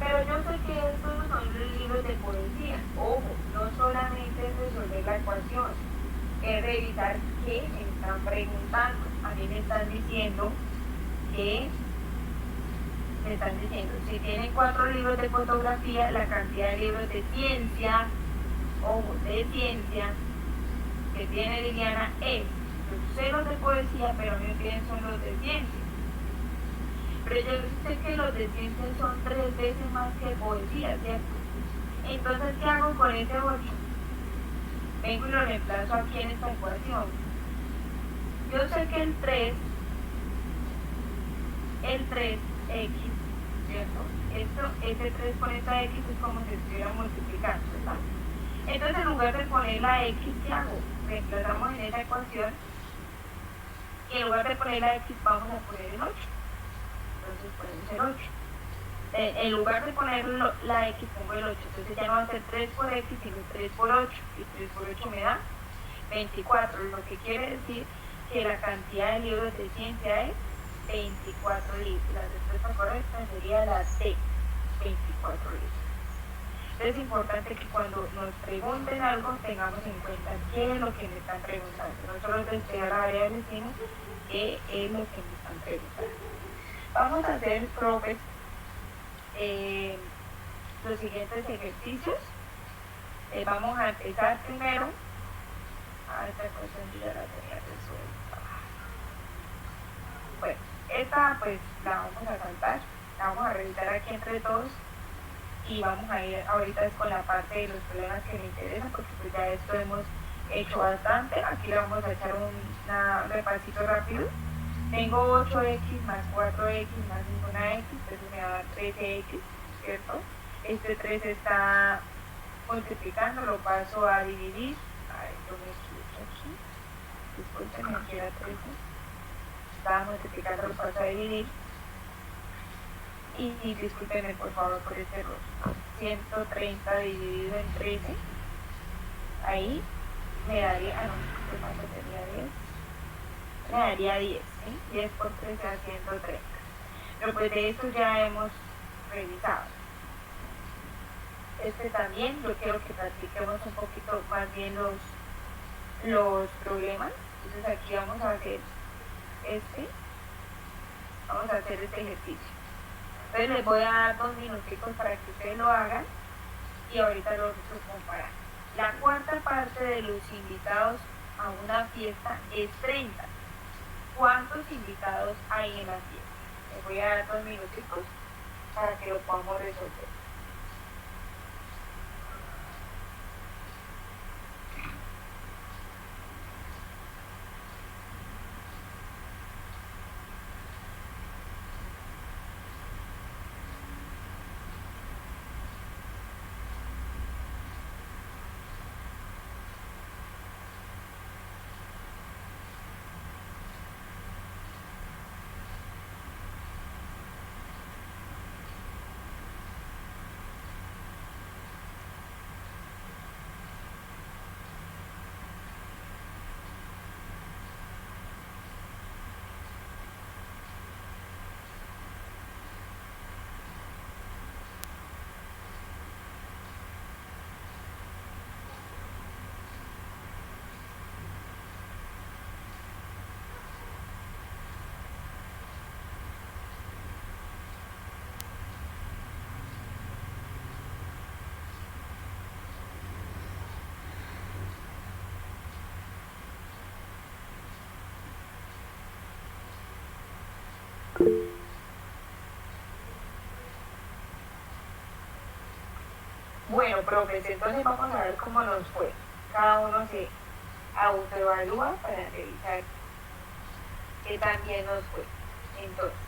Pero yo sé que estos no son los libros de poesía. Ojo, no solamente es resolver la ecuación, es revisar qué me están preguntando. A mí me están diciendo si tienen 4 libros de fotografía, la cantidad de libros de ciencia, ojo, de ciencia, que tiene Liliana es. Yo sé los de poesía, pero a mí me piden son los de ciencia. Pero yo sé que los de ciencia son 3 veces más que poesía, ¿cierto? Entonces, ¿qué hago con ese 8? Vengo y lo reemplazo aquí en esta ecuación. Yo sé que el 3x, ¿cierto? Ese 3 con esta x es como si estuviera multiplicando, ¿verdad? Entonces, en lugar de poner la x, ¿qué hago? Reemplazamos en esa ecuación y en lugar de poner la x vamos a poner el 8. Entonces ponemos el 8. En lugar de poner la x pongo el 8. Entonces ya no va a ser 3 por x, sino 3 por 8. Y 3 por 8 me da 24. Lo que quiere decir que la cantidad de libros de ciencia es 24 libros. La respuesta correcta sería la D, 24 libros. Es importante que cuando nos pregunten algo tengamos en cuenta qué es lo que me están preguntando. No solo despegar la variable, sino qué es lo que me están preguntando. Vamos a hacer, profes, los siguientes ejercicios. Vamos a empezar primero. Esta cuestión yo ya la tenía resuelta. Bueno, esta pues la vamos a saltar, la vamos a revisar aquí entre todos y vamos a ir ahorita es con la parte de los problemas que me interesan, porque pues ya esto hemos hecho bastante. Aquí le vamos a echar un repasito rápido. Tengo 8x más 4x más ninguna x, entonces me va a dar 13x, ¿cierto? Este 3 está multiplicando, lo paso a dividir. Ay, yo me equivoqué aquí. Discúlpenme, aquí era 13. Estaba multiplicando, lo paso a dividir. Y discúlpenme por favor por este error. 130 dividido en 13. Ahí me daría, ¿cuánto sería 10? Me daría 10, ¿sí? 10 por 13 a 130. Pero pues de esto ya hemos revisado. Este también, yo quiero que practiquemos un poquito más bien los problemas. Entonces aquí vamos a hacer este ejercicio. Entonces les voy a dar 2 minuticos para que ustedes lo hagan y ahorita lo comparan. La cuarta parte de los invitados a una fiesta es 30. ¿Cuántos invitados hay en la fiesta? Les voy a dar 2 minuticos para que lo podamos resolver. Bueno, profes, entonces vamos a ver cómo nos fue. Cada uno se autoevalúa para revisar qué tan bien nos fue. Entonces,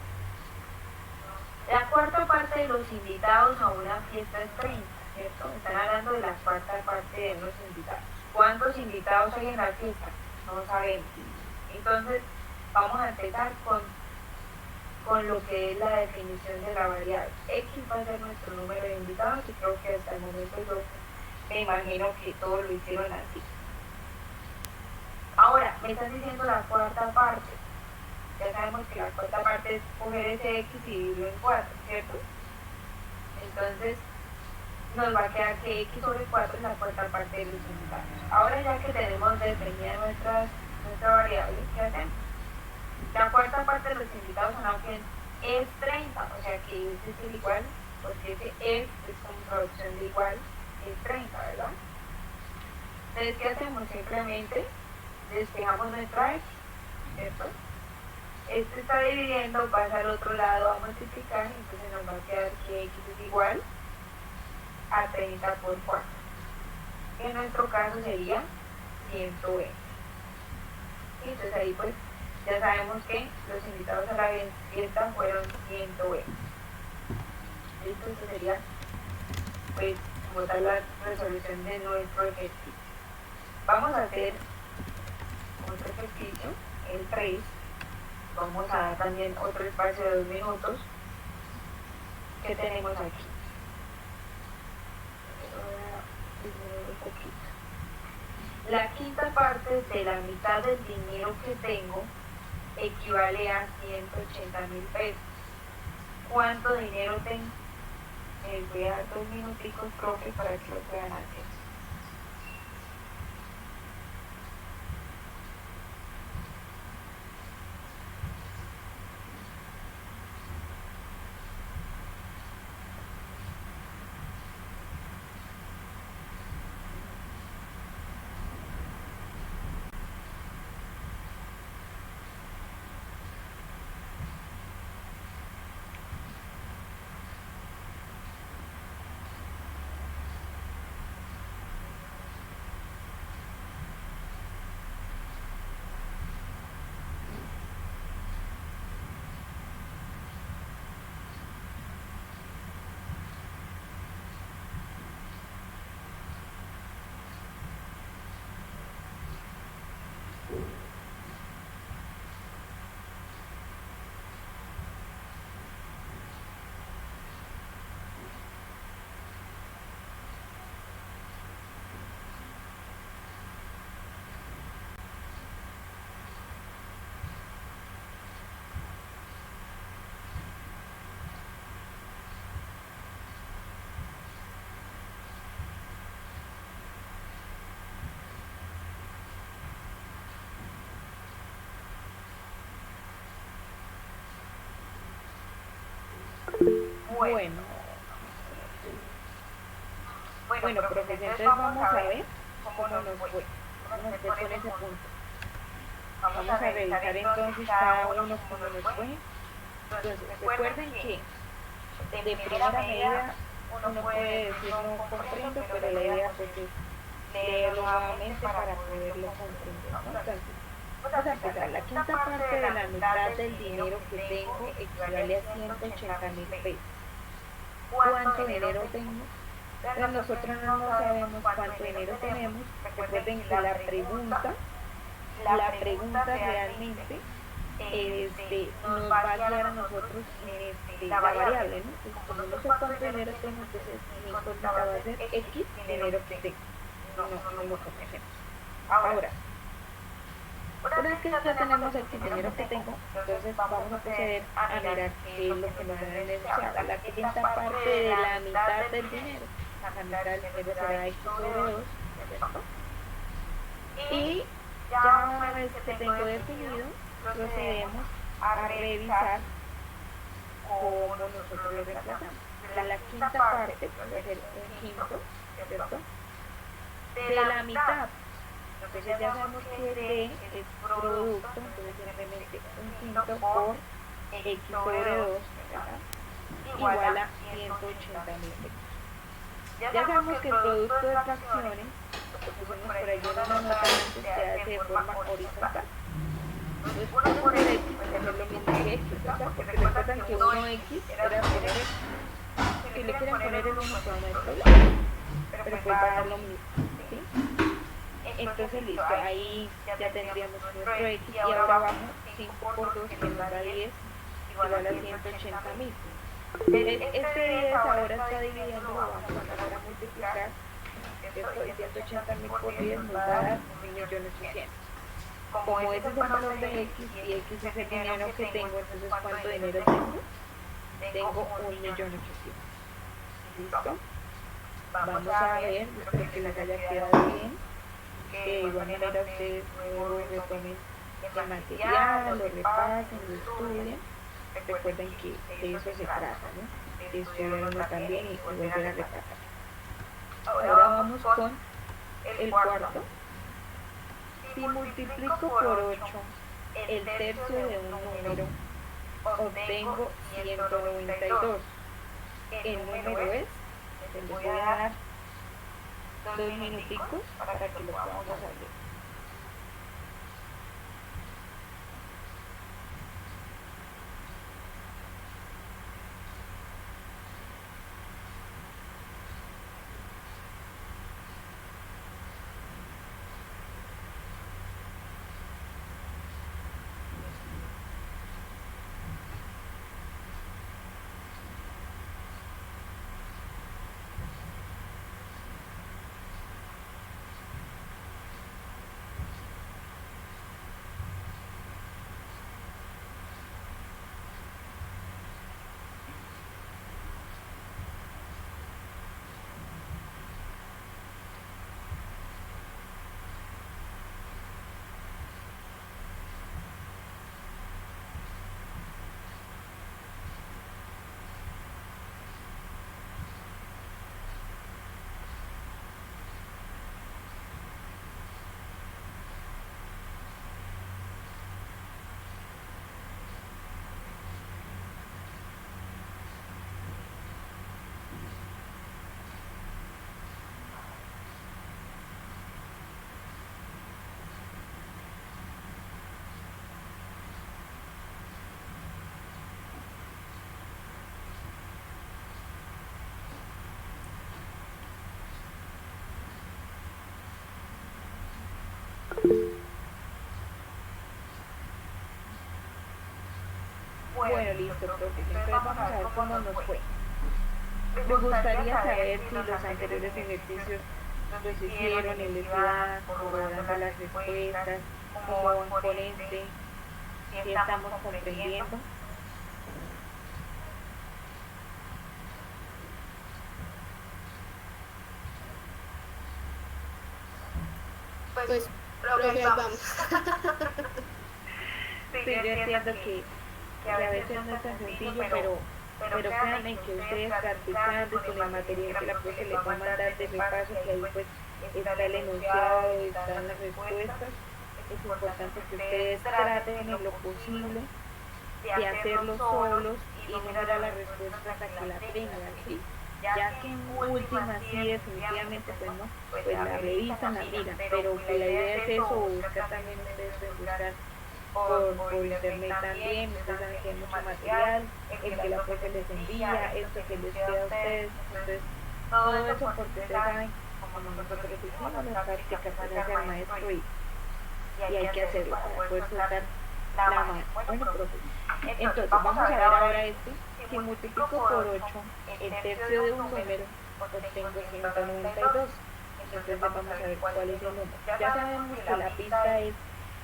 la cuarta parte de los invitados a una fiesta es 30. ¿cierto? Están hablando de la cuarta parte de unos invitados. ¿Cuántos invitados hay en la fiesta? No sabemos. Entonces, vamos a empezar con lo que es la definición de la variable. X va a ser nuestro número de invitados y creo que hasta el momento yo me imagino que todos lo hicieron así. Ahora, me están diciendo la cuarta parte. Ya sabemos que la cuarta parte es coger ese X y dividirlo en 4, ¿cierto? Entonces, nos va a quedar que X sobre 4 es la cuarta parte de los invitados. Ahora ya que tenemos definida nuestra variable, ¿qué hacemos? La cuarta parte de los invitados en Augen es 30, o sea que ese es el igual, porque ese es como traducción de igual, es 30, ¿verdad? Entonces, ¿qué hacemos? Simplemente despejamos nuestra X, ¿cierto? Este está dividiendo, pasa al otro lado a multiplicar, entonces nos va a quedar que X es igual a 30 por 4. En nuestro caso sería 120. Y entonces ahí pues ya sabemos que los invitados a la fiesta fueron 120. Listo, esto sería pues como tal la resolución de nuestro ejercicio. Vamos a hacer otro ejercicio, el 3. Vamos a dar también otro espacio de 2 minutos. ¿Qué tenemos aquí? Un poquito. La quinta parte de la mitad del dinero que tengo equivale a 180.000 pesos. ¿Cuánto dinero tengo? Les voy a dar 2 minuticos, profe, para que lo puedan hacer. Bueno, profesor, entonces vamos a ver cómo nos fue con ese punto. Vamos a revisar entonces cada uno cómo nos fue. Entonces, recuerden que de primera medida uno puede decir no comprendo, pero la idea pues es leerlo nuevamente para poderlo comprender, ¿no? Entonces, vamos a empezar. La quinta parte de la mitad del dinero que tengo equivale a 180.000 pesos. ¿Cuánto dinero tengo? Entonces nosotros no sabemos cuánto dinero tenemos. Recuerden que la pregunta realmente nos va a guiar a nosotros en la variable, ¿no? Entonces, como no sé cuánto dinero tengo, entonces mi incógnita va a ser X dinero que tengo. No lo conocemos. Ahora, una vez que ya tenemos el dinero que tengo, entonces vamos a proceder a mirar qué es lo que nos dan en el enunciado. La quinta parte de la mitad del dinero. La mitad del dinero será X sobre 2, ¿cierto? Y ya una vez que tengo definido, procedemos a revisar cómo nosotros lo reemplazamos. La quinta parte, puede ser un quinto, ¿cierto? De la mitad. Entonces ya sabemos que D es producto, entonces simplemente un quinto por X sobre 2, ¿verdad? Igual a 180.000 pesos. Ya sabemos que el producto de fracciones, lo que pusimos por ahí en una nota antes, se hace de forma horizontal. Entonces 1 por X puede ser lo mismo que X, ¿verdad? Porque recuerdan que 1X era poner X. Si le quieren poner el 1, pues no hay problema. pero pues va a dar lo mismo, ¿sí? Entonces listo, ahí ya tendríamos nuestro X y ahora abajo 5 por 2 que nos da 10 igual a 180.000. Este 10 ahora está dividiendo, lo vamos a pasar a multiplicar, ¿cierto? Y 180.000 por 10 nos va a dar 1.800.000. Como ese es el valor de X y X es el dinero que tengo, entonces ¿cuánto dinero tengo? Tengo 1.800.000. ¿Listo? Vamos a ver, espero que les haya quedado bien, que de igual manera ustedes luego retomen el material, lo repasen, lo estudien. Recuerden que de eso se trata, ¿no? De estudiarlo también y volver a repasar. Ahora vamos con el cuarto. Si multiplico por 8 el tercio de un número, obtengo 192. El número es, les voy a dar 2 minuticos para que lo podamos hacer. Bueno, listo, profe. Entonces vamos a ver cómo nos fue. Me gustaría saber si los anteriores ejercicios los hicieron en la ciudad, corroborando las respuestas, cómo van con este, si estamos comprendiendo. Pues, profe, vamos. Sí, yo entiendo que a veces no es tan sencillo, pero créanme que ustedes practicando con el material que la profe les va a mandar de repaso, que ahí pues está el enunciado, están las respuestas, es importante que ustedes traten en lo posible de hacerlo solos y no mirar la respuesta hasta que la tengan, ¿sí? Ya que en última sí definitivamente pues no, pues la revisan, la miran, pero que la idea es eso, buscar también ustedes pueden buscar por internet también, ustedes saben que hay mucho material, el que la profe les envía, esto que les queda a ustedes, entonces todo eso porque ustedes saben, como nosotros hicimos la práctica pertenece al maestro y hay que hacerlo para poder soltar la mano. Bueno, profe, entonces vamos a ver ahora este, si multiplico por 8 el tercio de un número, obtengo 192, entonces vamos a ver cuál es el número. Ya sabemos que la pista es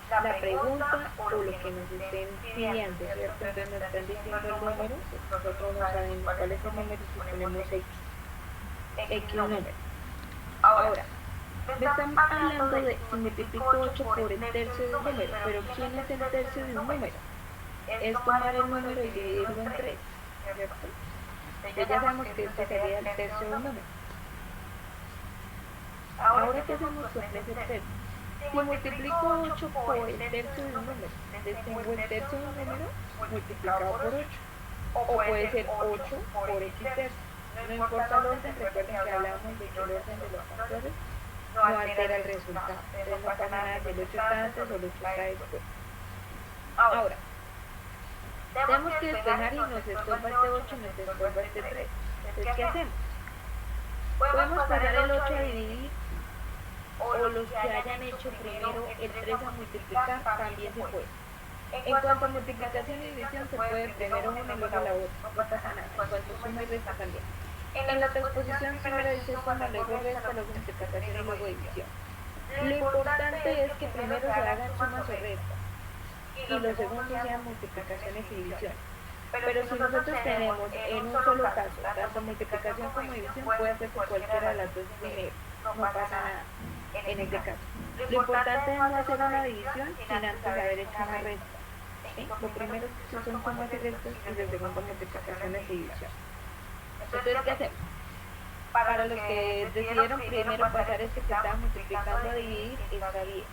la pregunta o lo que nos estén pidiendo, ¿cierto? Entonces nos están diciendo el número, nosotros no sabemos cuál es el número si ponemos X número. Ahora, me están hablando de si multiplico 8 por el tercio de un número, pero ¿quién es el tercio de un número? Es tomar el número y dividirlo en 3, ¿cierto? Entonces ya sabemos que este sería el tercio de un número. Ahora, ¿qué hacemos con ese tercio? Si multiplico 8 por el tercio de un número, entonces tengo el tercio de un número multiplicado por 8. O puede ser 8 por X tercio. No importa el orden, recuerden que hablamos de que el orden de los factores no altera el resultado. Entonces no pasa nada si el 8 está antes o el 8 está después. Ahora, tenemos que despejar y nos estorba este 8 y nos estorba este 3. Entonces, ¿qué hacemos? Podemos pasar el 8 a dividir, o los que hayan hecho primero el 3 a multiplicar también se puede. En cuanto a multiplicación y división se puede primero uno y luego la otra, no pasa nada. En cuanto a suma y resta también. En la transposición primero dice suma, luego resta, luego multiplicación y luego división. Lo importante es que primero se hagan sumas o restas y lo segundo sean multiplicaciones y divisiones. Pero si nosotros tenemos en un solo caso tanto multiplicación como división, puede hacerse cualquiera de las dos primero, no pasa nada en este caso. Lo importante es no hacer una división sin antes haber hecho una resta. ¿Sí? Lo primero son sumas y restas y lo segundo multiplicaciones y división. Entonces, ¿qué hacemos? Para los que decidieron primero pasar este que estaba multiplicando a dividir, está bien.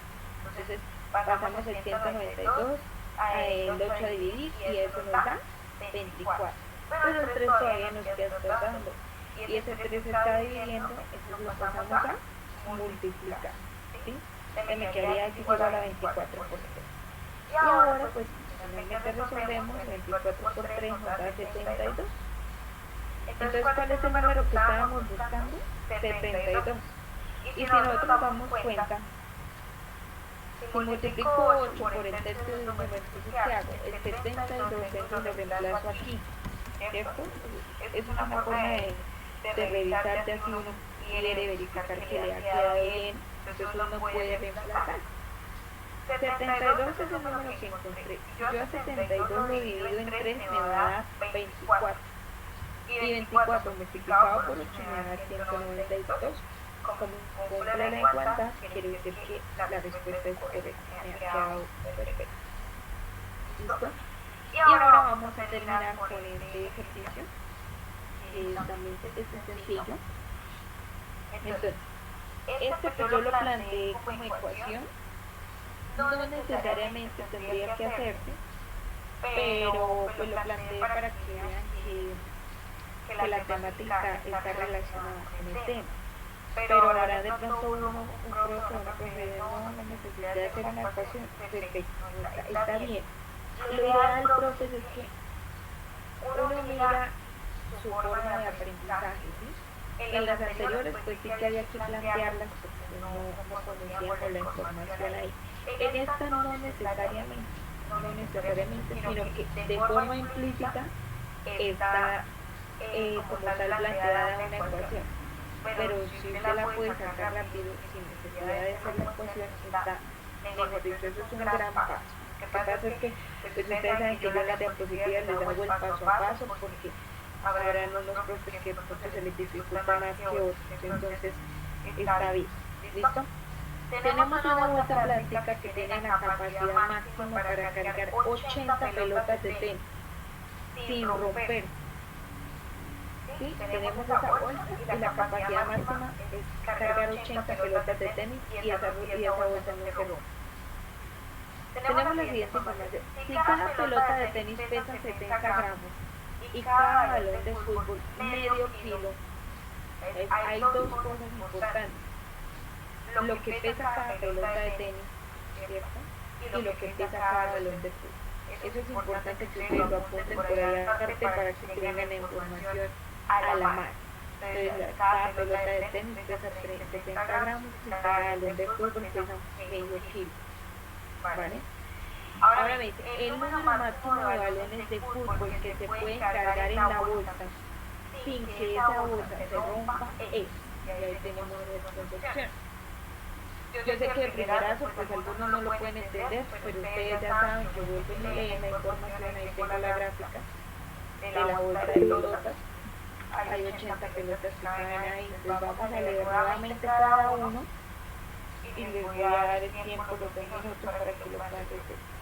Entonces pasamos el 192 el 8 a dividir y eso nos da 24. Pero el 3 todavía nos queda tratando. Y ese 3 está dividiendo, entonces lo pasamos a multiplicar. ¿Sí? Me quedaría aquí igual a 24 por 3. Y ahora pues finalmente resolvemos 24 por 3 nos da 72. Entonces, ¿cuál es el número que estábamos buscando? 72. Y si nosotros nos damos cuenta, si multiplico 8 por el tercio del número, entonces ¿qué hago? El 72 lo reemplazo aquí, ¿cierto? Es una forma de revisar de así uno quiere verificar que le ha quedado bien, entonces uno puede reemplazar. 72 es el número que encontré. Yo a 72 lo divido en 3 me va a dar 24. Y 24 multiplicado por 8 me da 192. Como cumple la igualdad, quiere decir que la respuesta es correcta, me ha quedado perfecto. ¿Listo? Y ahora vamos a terminar con este ejercicio, que también es sencillo. Entonces, este que yo lo planteé como ecuación, no necesariamente tendría que hacerse, pero pues lo planteé para que vean que la temática está relacionada con el tema. Pero ahora de pronto un profe no necesita de hacer una ecuación, perfecto, está bien. Lo ideal, profes, es que uno mira su forma de aprendizaje, ¿sí? En las anteriores pues sí que había que plantearlas porque no conocíamos la información ahí. En esta no necesariamente, sino que de forma implícita está como tal planteada una ecuación, pero si usted la puede sacar rápido sin necesidad de hacer la ecuación, está, mejor dicho, eso es un gran paso. Lo que pasa es que pues ustedes saben que yo en la diapositiva les hago el paso a paso porque habrán unos profes que se les dificulta más que otros, entonces está bien. ¿Listo? Tenemos una bolsa plástica que tiene la capacidad máxima para cargar 80 pelotas de tenis sin romper. ¿Sí? Tenemos esa bolsa y la capacidad máxima es cargar 80 pelotas de tenis y esa bolsa no se rompe. Tenemos la siguiente información. Si cada pelota de tenis pesa 70 gramos y cada balón de fútbol medio kilo, hay dos cosas importantes. Lo que pesa cada pelota de tenis, ¿cierto? Y lo que pesa cada balón de fútbol. Eso es importante que ustedes lo apunten por ahí aparte para que tengan la información a la mano. Entonces, cada pelota de tenis pesa 70 gramos y cada balón de fútbol pesa medio kilo. ¿Vale? Ahora me dice, el número máximo de balones de fútbol que se pueden cargar en la bolsa sin que esa bolsa se rompa es, y ahí tenemos nuestra opción. Yo sé que de primerazo pues algunos no lo pueden entender, pero ustedes ya saben que vuelven y leen la información, ahí tengo la gráfica de la bolsa de pelotas. Hay 80 pelotas que caben ahí, entonces vamos a leer nuevamente cada uno y les voy a dar el tiempo, los 2 minutos para que lo puedan hacer.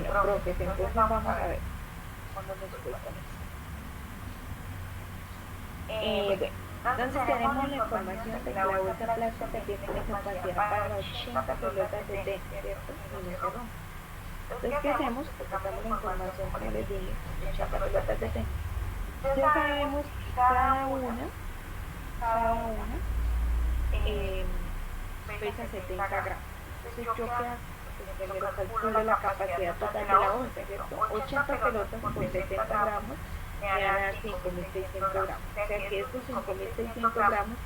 Bueno, profes, entonces vamos a ver cuando nos explican eso. Bueno, entonces tenemos la información de que la bolsa plástica tiene la capacidad para 80 pelotas de tenis, ¿cierto? Y no se rompe. Entonces, ¿qué hacemos? Pues sacamos la información, como les dije, 80 pelotas de tenis. Ya sabemos que cada una pesa 70 gramos. Entonces, ¿yo qué hago? Pues primero calculo la capacidad total de la bolsa, ¿cierto? 80 pelotas por 70 gramos me van a dar 5.600 gramos. O sea que estos 5.600 gramos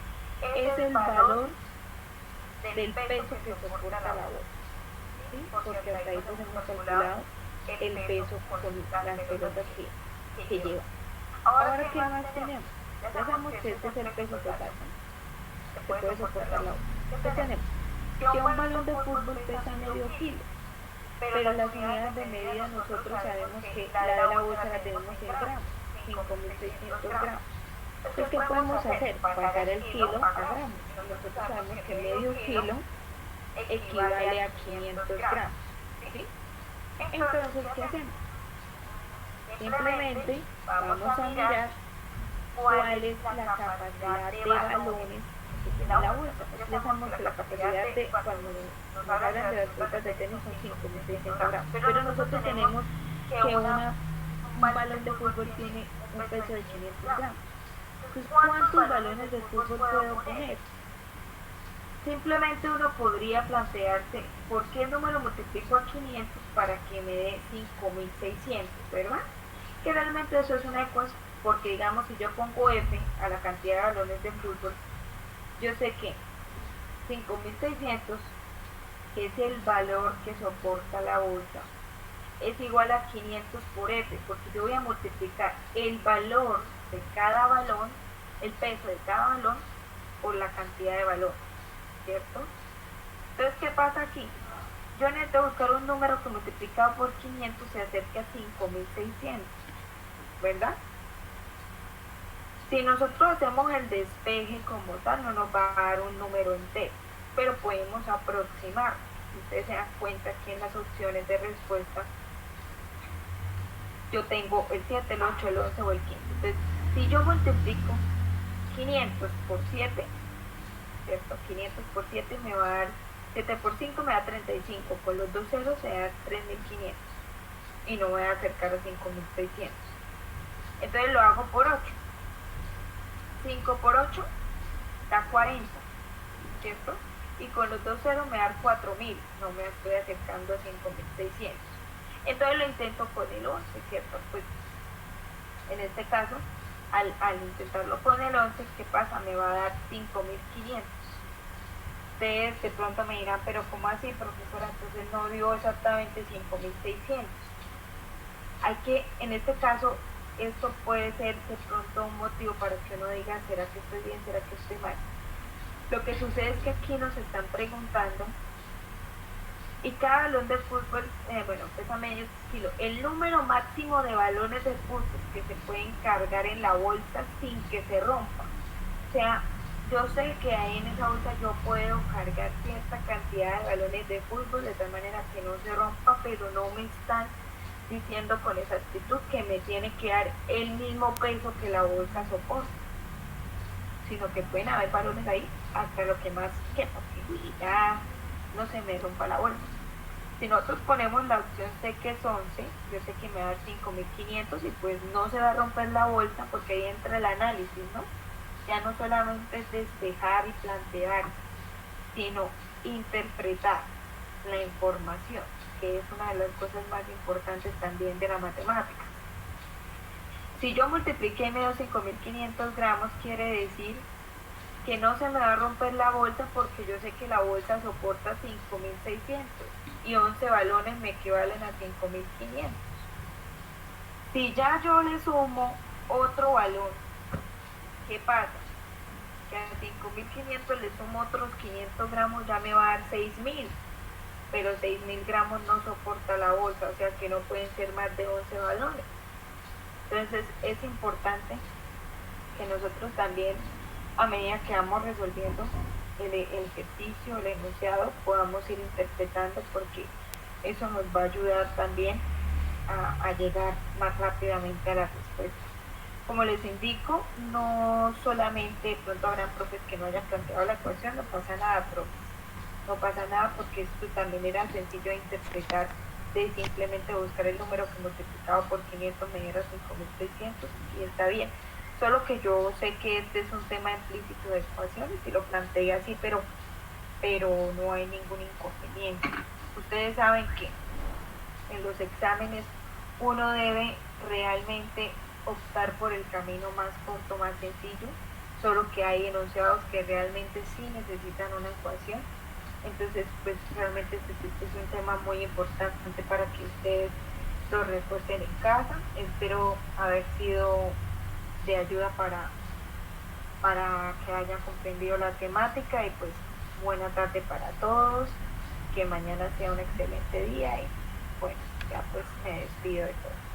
es el valor del peso que soporta la bolsa, ¿sí? Porque hasta ahí pues hemos calculado el peso con las pelotas que lleva. Ahora, ¿qué más tenemos? Ya sabemos que este es el peso total, ¿no? Que puede soportar la bolsa. ¿Qué tenemos? Que un balón de fútbol pesa medio kilo, pero las unidades de medida nosotros sabemos que la de la bolsa la tenemos en gramos, 5.600 gramos. Entonces, ¿qué podemos hacer? Pasar el kilo a gramos. Nosotros sabemos que medio kilo equivale a 500 gramos, ¿sí? Entonces, ¿qué hacemos? Simplemente vamos a mirar cuál es la capacidad de balones que tiene la bolsa. Ya sabemos que la capacidad de, cuando nos hablan de las pelotas de tenis son 5.600 gramos, pero nosotros tenemos que un balón de fútbol tiene un peso de 500 gramos. Entonces, ¿cuántos balones de fútbol puedo poner? Simplemente uno podría plantearse, ¿por qué no me lo multiplico a 500 para que me dé 5.600, verdad? Que realmente eso es una ecuación, porque digamos, si yo pongo F a la cantidad de balones de fútbol, yo sé que 5.600, que es el valor que soporta la bolsa, es igual a 500 por F, porque yo voy a multiplicar el valor de cada balón, el peso de cada balón, por la cantidad de balón, ¿cierto? Entonces, ¿qué pasa aquí? Yo necesito buscar un número que multiplicado por 500 se acerque a 5.600, ¿verdad? Si nosotros hacemos el despeje como tal, no nos va a dar un número entero, pero podemos aproximar. Si ustedes se dan cuenta que en las opciones de respuesta yo tengo el 7, el 8, el 11 o el 15. Entonces, si yo multiplico 500 por 7, ¿cierto? 500 por 7 me va a dar, 7 por 5 me da 35, con los dos ceros se da 3.500 y no voy a acercar a 5.600. Entonces lo hago por 8. 5 por 8 da 40, ¿cierto? Y con los dos ceros me da 4.000, no me estoy acercando a 5.600. Entonces lo intento con el 11, ¿cierto? Pues en este caso, al intentarlo con el 11, ¿qué pasa? Me va a dar 5.500. Ustedes de pronto me dirán, pero ¿cómo así, profesora? Entonces no dio exactamente 5.600. Hay que, en este caso, esto puede ser de pronto un motivo para que uno diga, ¿será que estoy bien? ¿Será que estoy mal? Lo que sucede es que aquí nos están preguntando, y cada balón de fútbol, pesa medio kilo. El número máximo de balones de fútbol que se pueden cargar en la bolsa sin que se rompa. O sea, yo sé que ahí en esa bolsa yo puedo cargar cierta cantidad de balones de fútbol de tal manera que no se rompa, pero no me están diciendo con exactitud que me tiene que dar el mismo peso que la bolsa soporta, sino que pueden haber balones ahí hasta lo que más quepa, que ya no se me rompa la bolsa. Si nosotros ponemos la opción C, que es 11, yo sé que me va a dar 5.500 y pues no se va a romper la bolsa, porque ahí entra el análisis, ¿no? Ya no solamente es despejar y plantear, sino interpretar la información, que es una de las cosas más importantes también de la matemática. Si yo multipliqué y me dio 5.500 gramos, quiere decir que no se me va a romper la bolsa, porque yo sé que la bolsa soporta 5.600 y 11 balones me equivalen a 5.500. Si ya yo le sumo otro balón, ¿qué pasa? Que a 5.500 le sumo otros 500 gramos, ya me va a dar 6.000, pero 6.000 gramos no soporta la bolsa, o sea que no pueden ser más de 11 balones. Entonces es importante que nosotros también, a medida que vamos resolviendo el ejercicio, el enunciado, podamos ir interpretando, porque eso nos va a ayudar también a llegar más rápidamente a la respuesta. Como les indico, no solamente de pronto habrán profes que no hayan planteado la ecuación, no pasa nada, profe. No pasa nada porque esto también era sencillo de interpretar, de simplemente buscar el número que multiplicado por 500 me diera 5.600 y está bien. Solo que yo sé que este es un tema implícito de ecuaciones y lo planteé así, pero no hay ningún inconveniente. Ustedes saben que en los exámenes uno debe realmente optar por el camino más corto, más sencillo, solo que hay enunciados que realmente sí necesitan una ecuación. Entonces, pues realmente este es un tema muy importante para que ustedes lo refuercen en casa. Espero haber sido de ayuda para que hayan comprendido la temática y pues buena tarde para todos, que mañana sea un excelente día y bueno, ya pues me despido de todos.